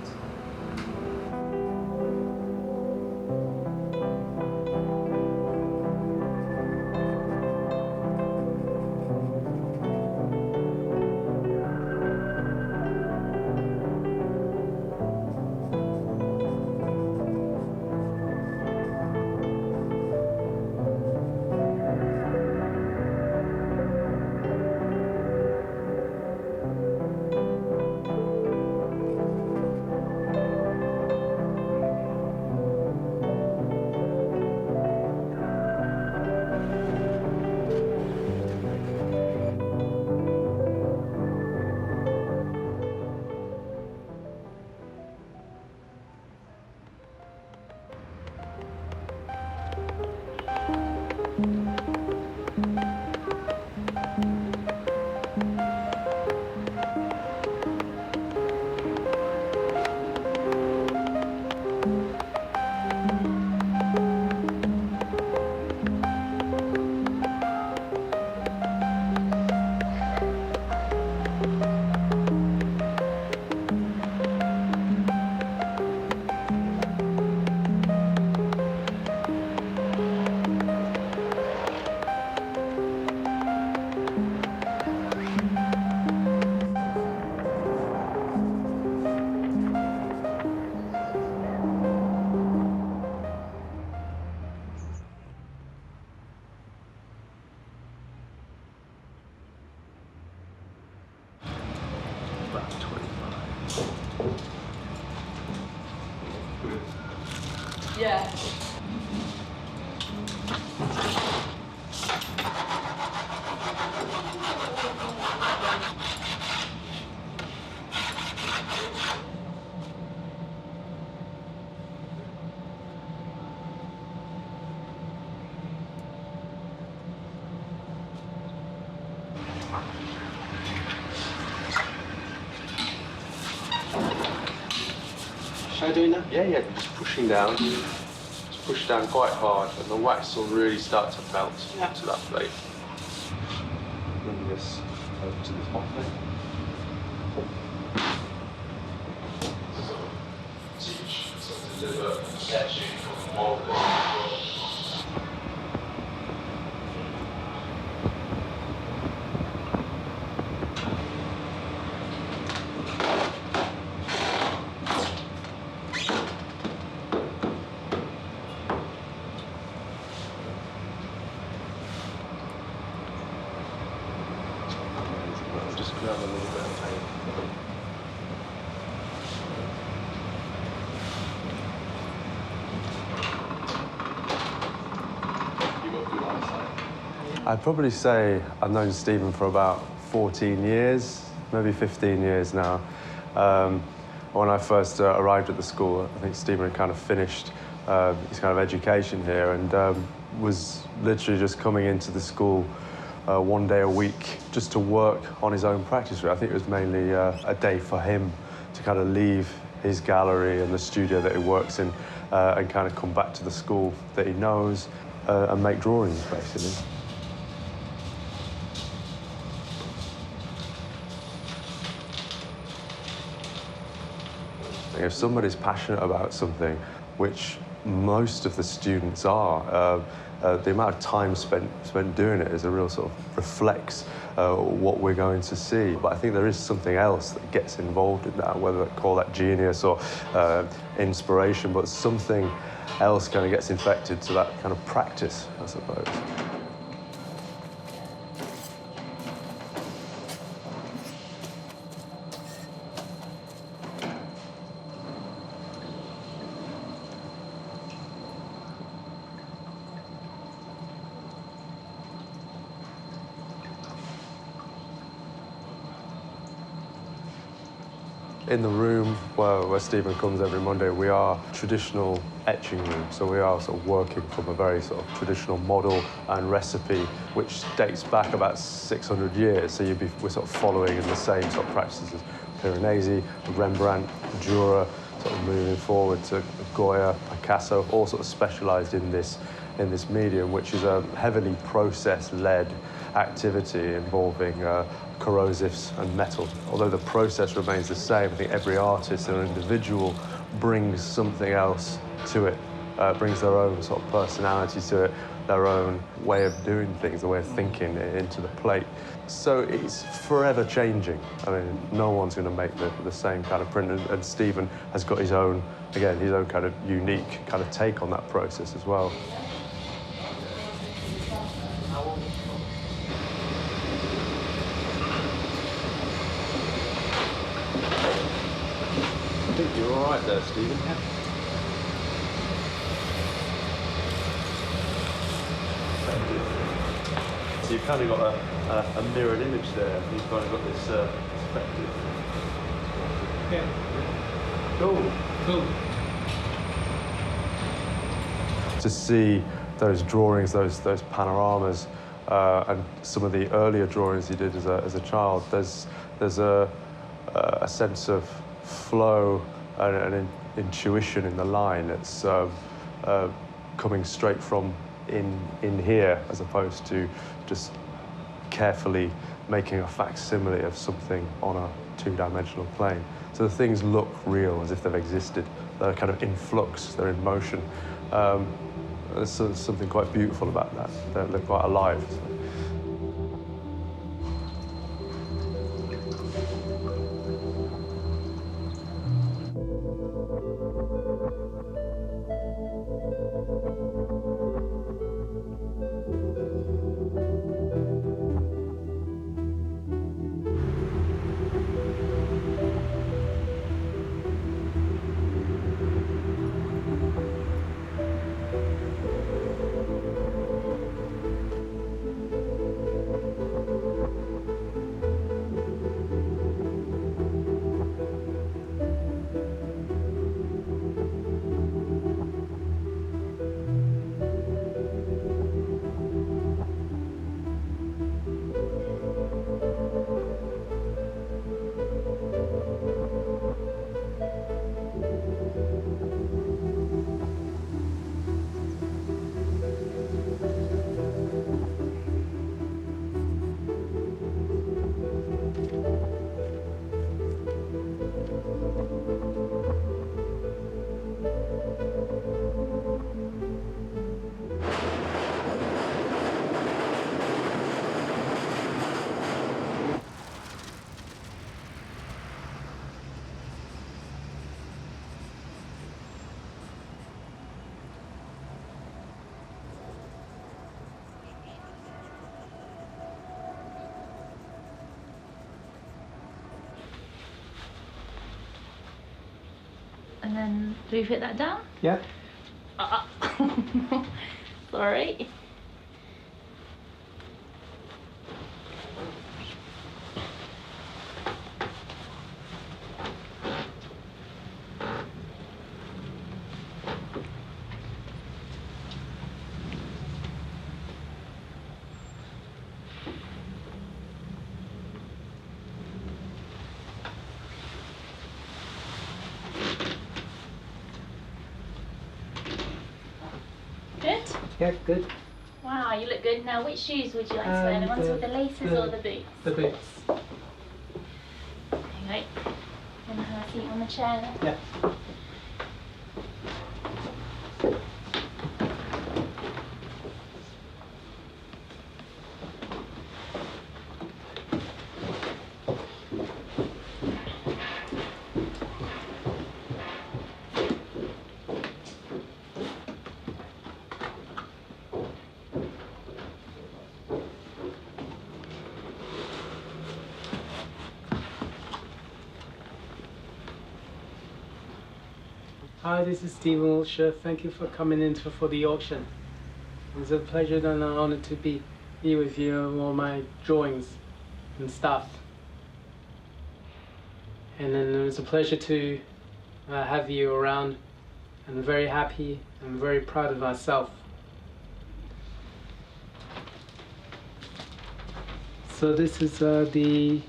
Yeah. Should I do that? Yeah, just pushing down. Just push down quite hard and the wax will really start to bounce to that plate. Bring this over to this hot plate. Deliver etching of just grab a little bit of paint. I'd probably say I've known Stephen for about 14 years, maybe 15 years now. When I first arrived at the school, I think Stephen had kind of finished his kind of education here and was literally just coming into the school one day a week just to work on his own practice. I think it was mainly a day for him to kind of leave his gallery and the studio that he works in and kind of come back to the school that he knows and make drawings, basically. If somebody's passionate about something, which most of the students are, the amount of time spent doing it is a real sort of reflects what we're going to see. But I think there is something else that gets involved in that, whether they call that genius or inspiration, but something else kind of gets infected to that kind of practice, I suppose. In the room where Stephen comes every Monday, we are traditional etching room, so we are sort of working from a very sort of traditional model and recipe, which dates back about 600 years. So we're sort of following in the same sort of practices as Piranesi, Rembrandt, Dürer, sort of moving forward to Goya, Picasso, all sort of specialised in this medium, which is a heavily process-led activity involving corrosives and metal. Although the process remains the same, I think every artist or individual brings something else to it, brings their own sort of personality to it, their own way of doing things, the way of thinking into the plate. So it's forever changing. I mean, no one's going to make the same kind of print, and Stephen has got his own, again, his own kind of unique kind of take on that process as well. I think you're all right there, Stephen. Yeah. Thank you. So you've kind of got a mirrored image there. You've kind of got this perspective. Yeah. Cool. Cool. To see those drawings, those panoramas, and some of the earlier drawings you did as a child, there's a sense of flow and an intuition in the line that's coming straight from in here, as opposed to just carefully making a facsimile of something on a two-dimensional plane. So the things look real, as if they've existed. They're kind of in flux, they're in motion. There's something quite beautiful about that. They're quite alive. And then, do we put that down? Yeah. Sorry. Good? Yeah, good. Wow, you look good. Now, which shoes would you like to wear? The ones with the laces or the boots? The boots. Okay. And seat on the chair there. Yeah. Hi, this is Stephen Wiltshire. Thank you for coming in for the auction. It's a pleasure and an honor to be here with you on all my drawings and stuff. And then it was a pleasure to have you around. I'm very happy and very proud of myself. So this is the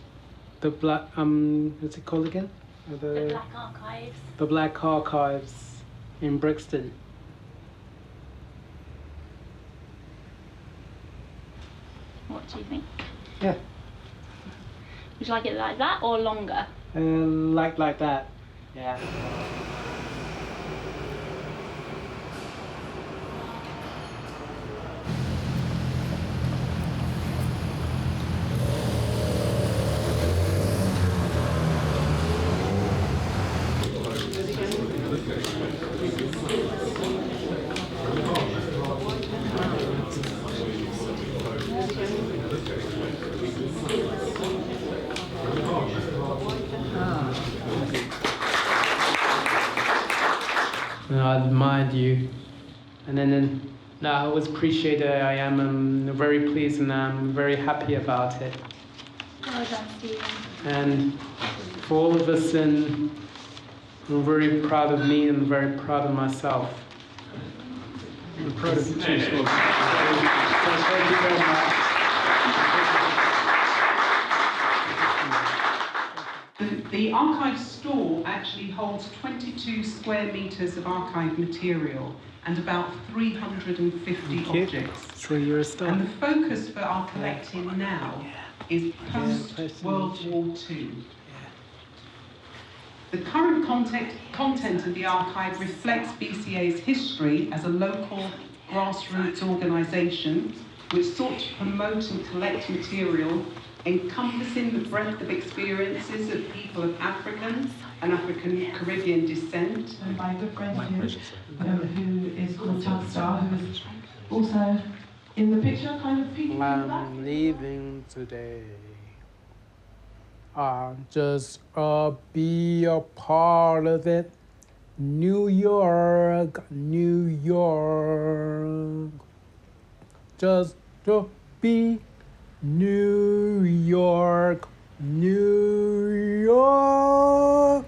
black, what's it called again? The Black Archives. The Black Archives in Brixton. What do you think? Yeah. Would you like it like that or longer? Like that. Yeah. I admired you, and then no, I always appreciate it. I am very pleased and I'm very happy about it. Well done, Stephen. And for all of us, and I'm very proud of me and very proud of myself. I'm proud of you too. So thank you very much. The archive store actually holds 22 square meters of archive material and about 350 objects. So you're a star. And the focus for our collecting now is post-World War II. The current content of the archive reflects BCA's history as a local grassroots organisation which sought to promote and collect material encompassing the breadth of experiences of people of African and African Caribbean descent. And my good friend here, who is called Star, who is also in the picture, kind of peeking in the back. I'm leaving today. I'll just be a part of it. New York, New York. Just to be New York, New York.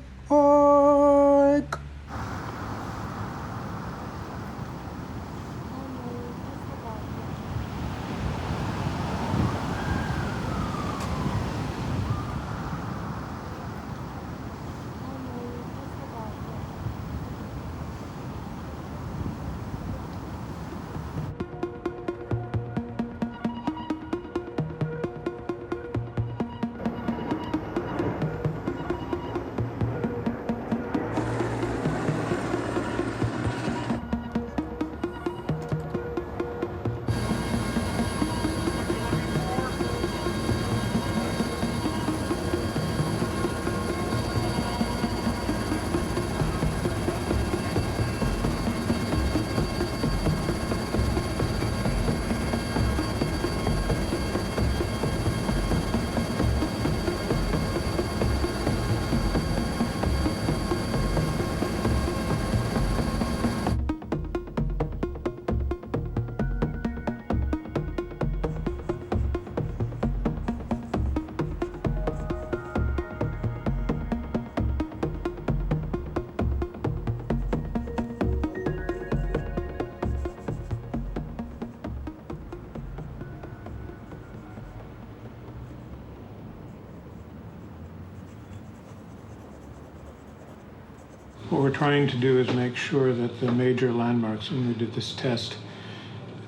What we're trying to do is make sure that the major landmarks, when we did this test,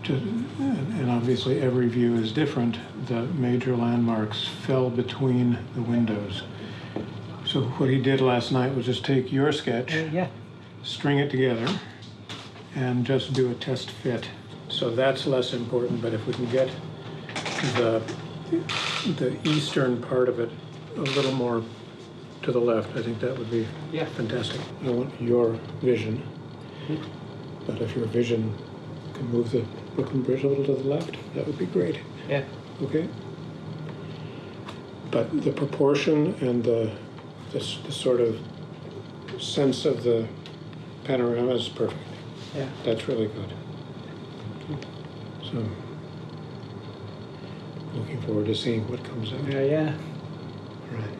and obviously every view is different, the major landmarks fell between the windows So what he did last night was just take your sketch, Yeah. string it together, and just do a test fit. So that's less important, but if we can get the eastern part of it a little more to the left, I think that would be fantastic. I want your vision, but if your vision can move the Brooklyn Bridge a little to the left, that would be great. Yeah. Okay? But the proportion and the sort of sense of the panorama is perfect. Yeah. That's really good. So, looking forward to seeing what comes out. Yeah. Right.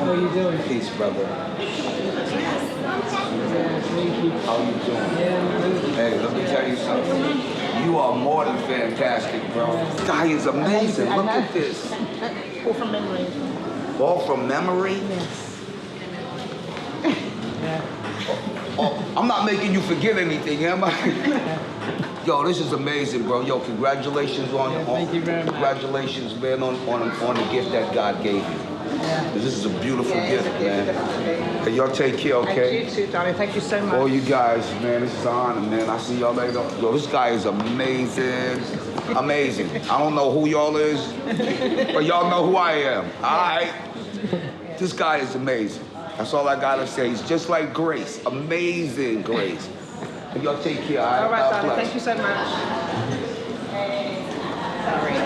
How are you doing? Peace, brother. How you doing? Hey, let me tell you something. You are more than fantastic, bro. This guy is amazing. Look at this. All from memory. All from memory? Yes. Oh, I'm not making you forget anything, am I? Yo, this is amazing, bro. Yo, congratulations on thank you very much. Congratulations, man, on the gift that God gave you. Yeah. This is a beautiful gift, man. Hey, y'all take care, And okay? you too, darling. Thank you so much. All you guys, man, this is an honor, man. I see y'all later. Yo, this guy is amazing. Amazing. I don't know who y'all is, but y'all know who I am. All right? This guy is amazing. That's all I gotta say. He's just like Grace. Amazing Grace. And y'all take care, all right? All right, God darling. bless. Thank you so much. Sorry.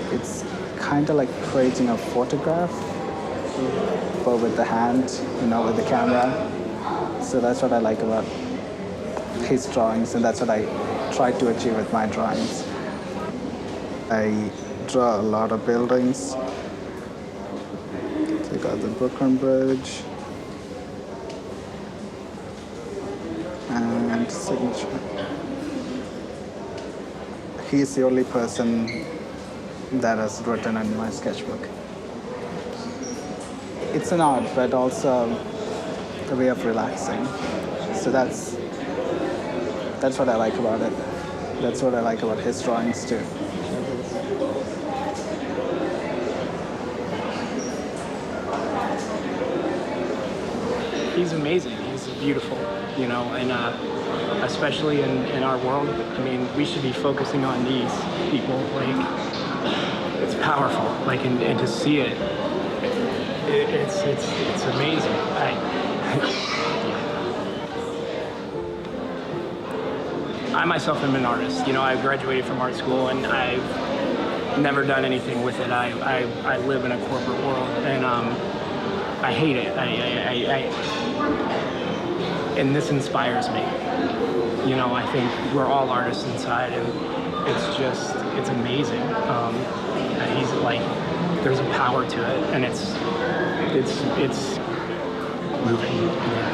It's kind of like creating a photograph, but with the hand, with the camera. So that's what I like about his drawings, and that's what I try to achieve with my drawings. I draw a lot of buildings. So I got the Brooklyn Bridge and signature. He's the only person that has written in my sketchbook. It's an art, but also a way of relaxing. So that's what I like about it. That's what I like about his drawings too. he's amazing. He's beautiful, you know, and especially in our world. I mean, we should be focusing on these people. Like, it's powerful. Like, and to see it, it's amazing. I myself am an artist. You know, I graduated from art school and I've never done anything with it. I live in a corporate world and I hate it. And this inspires me. You know, I think we're all artists inside and it's amazing. And he's like, there's a power to it and it's moving. Yeah.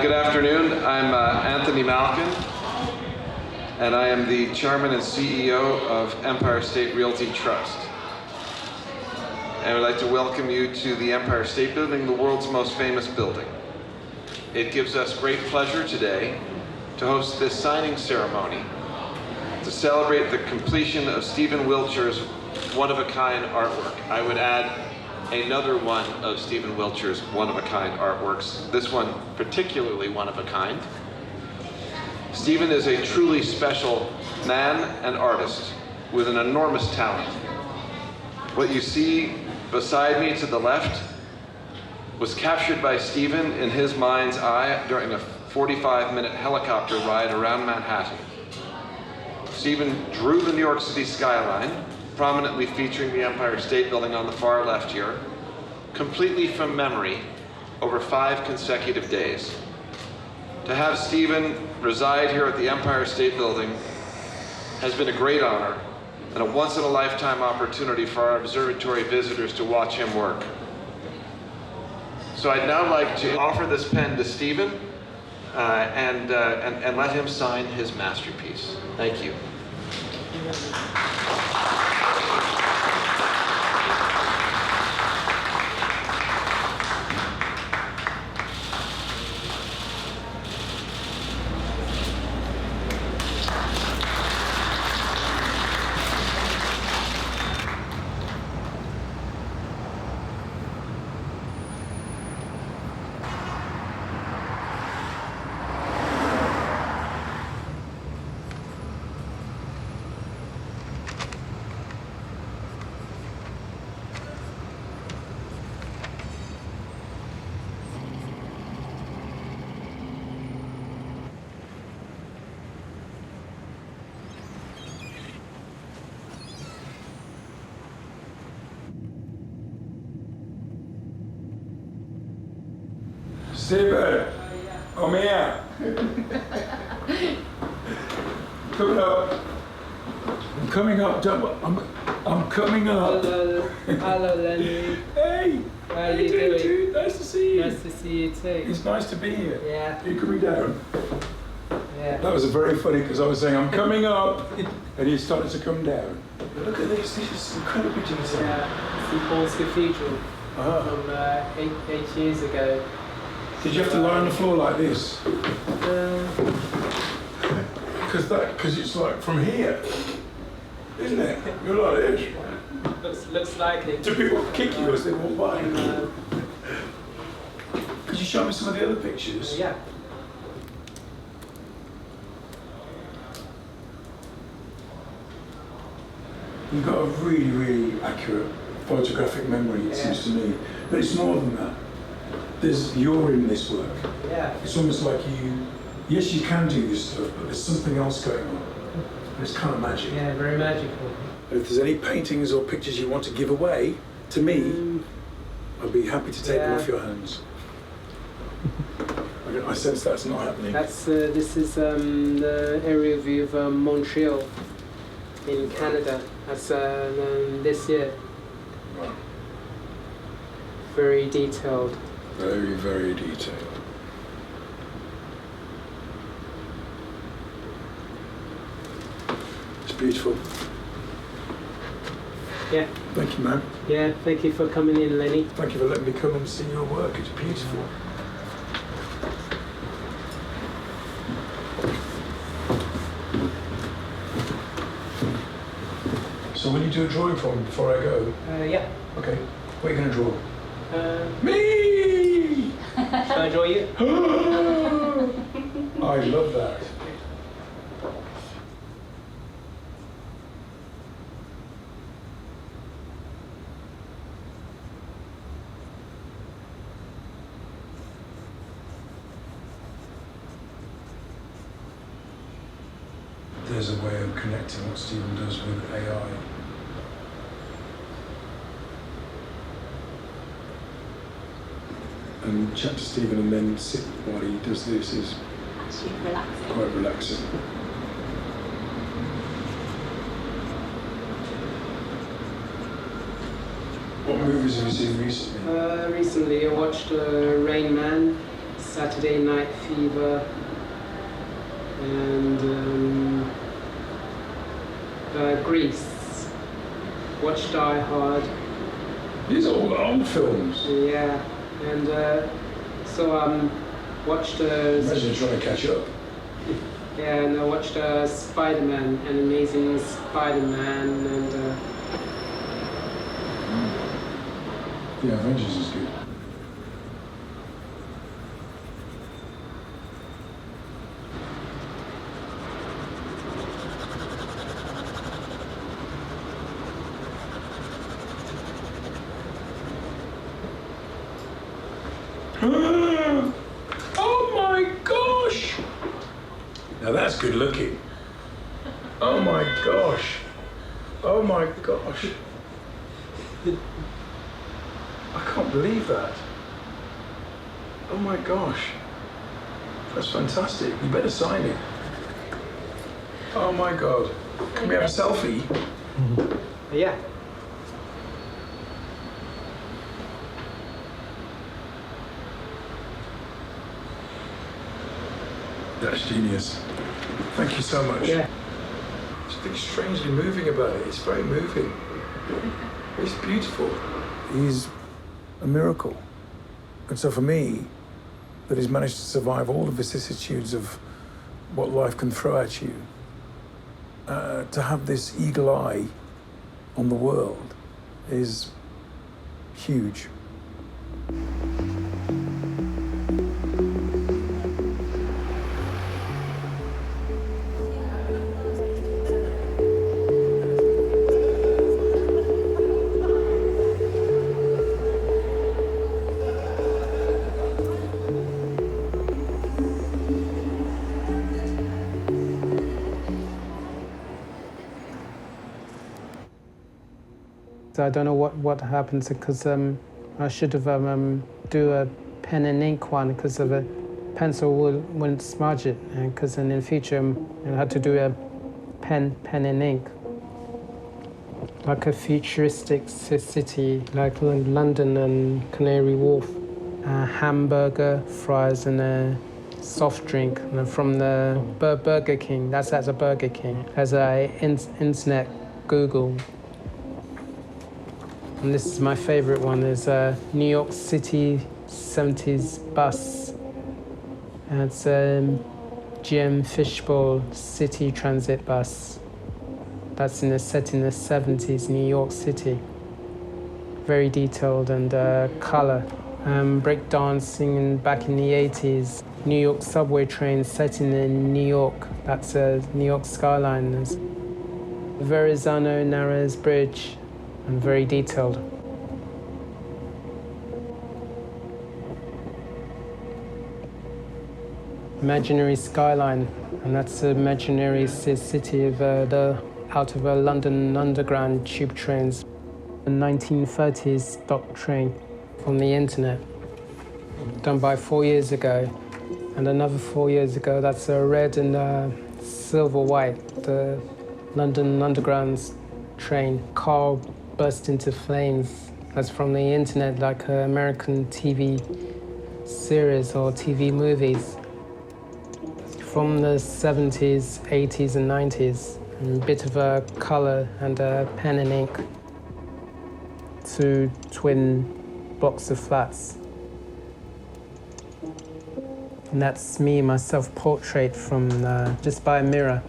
Good afternoon. I'm Anthony Malkin, and I am the Chairman and CEO of Empire State Realty Trust. And I would like to welcome you to the Empire State Building, the world's most famous building. It gives us great pleasure today to host this signing ceremony to celebrate the completion of Stephen Wiltshire's one-of-a-kind artwork. I would add another one of Stephen Wiltshire's one-of-a-kind artworks, this one particularly one-of-a-kind. Stephen is a truly special man and artist with an enormous talent. What you see beside me to the left was captured by Stephen in his mind's eye during a 45-minute helicopter ride around Manhattan. Stephen drew the New York City skyline, prominently featuring the Empire State Building on the far left here, completely from memory over 5 consecutive days. To have Stephen reside here at the Empire State Building has been a great honor and a once-in-a-lifetime opportunity for our observatory visitors to watch him work. So I'd now like to offer this pen to Stephen and let him sign his masterpiece. Thank you. Stephen, come here. Coming up. I'm coming up. I'm coming up. Hello, Lenny. Hey. How you doing? Dude? Nice to see you. Nice to see you too. It's nice to be here. Yeah. Are you coming down? Yeah. That was very funny because I was saying I'm coming up, and you started to come down. Look at this. This is incredibly gentle. Yeah. St. Paul's Cathedral from 8 years ago. Did you have to lie on the floor like this? Because it's like from here, isn't it? You're like this. Looks like it. Do people kick you as they walk by? Could you show me some of the other pictures? Yeah. You've got a really, really accurate photographic memory, it seems to me. But it's more than that. You're in this work. Yeah. It's almost like yes, you can do this stuff, but there's something else going on. And it's kind of magic. Yeah, very magical. If there's any paintings or pictures you want to give away to me, I'd be happy to take them off your hands. I sense that's not happening. This is the aerial view of Montreal in Canada. That's this year. Wow. Very detailed. Very, very detailed. It's beautiful. Yeah. Thank you, man. Yeah, thank you for coming in, Lenny. Thank you for letting me come and see your work. It's beautiful. So will you do a drawing for me before I go? Yeah. Okay. What are you going to draw? Me! Shall I draw you? I love that. There's a way of connecting what Stephen does with AI. And chat to Stephen and then sit while he does this is quite relaxing. What movies have you seen recently? Recently I watched Rain Man, Saturday Night Fever, and Grease. Watched Die Hard. These are all old films. Yeah, and watched. Imagine trying to catch up. Yeah, and I watched Spider-Man, an Amazing Spider-Man, and. Yeah, Avengers is good. Oh my gosh! Now that's good looking. Oh my gosh. Oh my gosh. I can't believe that. Oh my gosh. That's fantastic. You better sign it. Oh my God. Can we have a selfie? Yeah. That's genius. Thank you so much. Yeah. There's something strangely moving about it. It's very moving. It's beautiful. He's a miracle. And so for me, that he's managed to survive all the vicissitudes of what life can throw at you, to have this eagle eye on the world is huge. I don't know what happened because I should have do a pen and ink one because of a pencil wouldn't smudge it, and because in the future I had to do a pen and ink, like a futuristic city like London and Canary Wharf, a hamburger, fries, and a soft drink from the Burger King. That's a Burger King. As a internet Google. And this is my favorite one. There's a New York City 70s bus. And it's a GM Fishbowl City Transit bus. That's set in the 70s, New York City. Very detailed and color. Breakdancing back in the 80s. New York subway train set in New York. That's New York skyline. Verrazano Narrows Bridge, and very detailed. Imaginary skyline, and that's the imaginary city of out of a London Underground tube trains. A 1930s stock train from the internet, done by 4 years ago. And another 4 years ago, that's a red and silver white, the London Underground's train. Car burst into flames. That's from the internet, like American TV series or TV movies. From the 70s, 80s and 90s. And a bit of a color and a pen and ink. 2 twin blocks of flats. And that's me, my self-portrait from just by a mirror.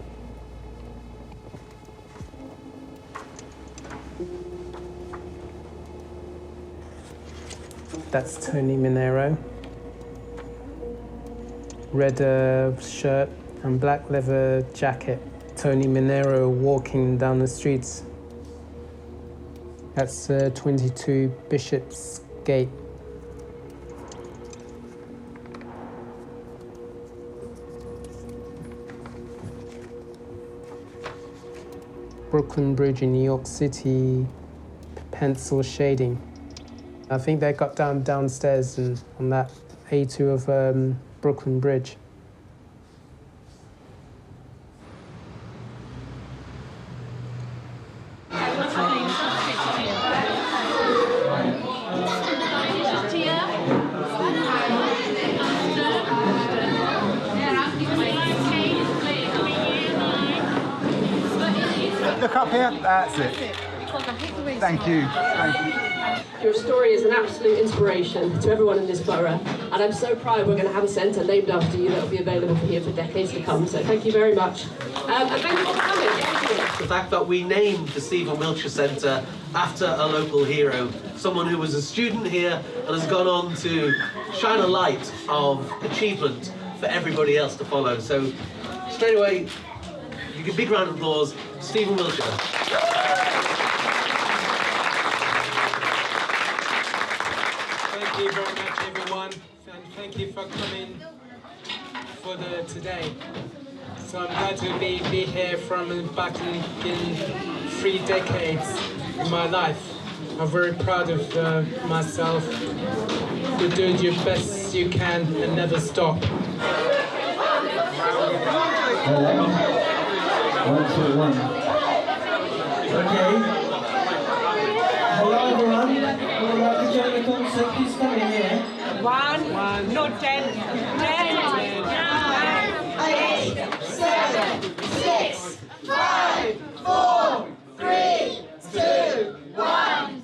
That's Tony Minero. Red shirt and black leather jacket. Tony Minero walking down the streets. That's 22 Bishop's Gate. Brooklyn Bridge in New York City, pencil shading. I think they got downstairs and on that A2 of Brooklyn Bridge. Look up here, that's it. Thank you, thank you. Your story is an absolute inspiration to everyone in this borough, and I'm so proud we're going to have a centre named after you that will be available here for decades to come. So thank you very much. And thank you for coming. The fact that we named the Stephen Wiltshire Centre after a local hero, someone who was a student here and has gone on to shine a light of achievement for everybody else to follow. So straight away, you give a big round of applause, Stephen Wiltshire. Thank you very much, everyone, and thank you for coming for today. So I'm glad to be here from back in 3 decades in my life. I'm very proud of myself. You're doing your best you can and never stop. Hello. 1, 2, 1. Okay. Hello everyone. Would you like to join the concert? Please come in here. 1, not 10. 10. 9, 8, 7, 6, 5, 4, 3, 2, 1.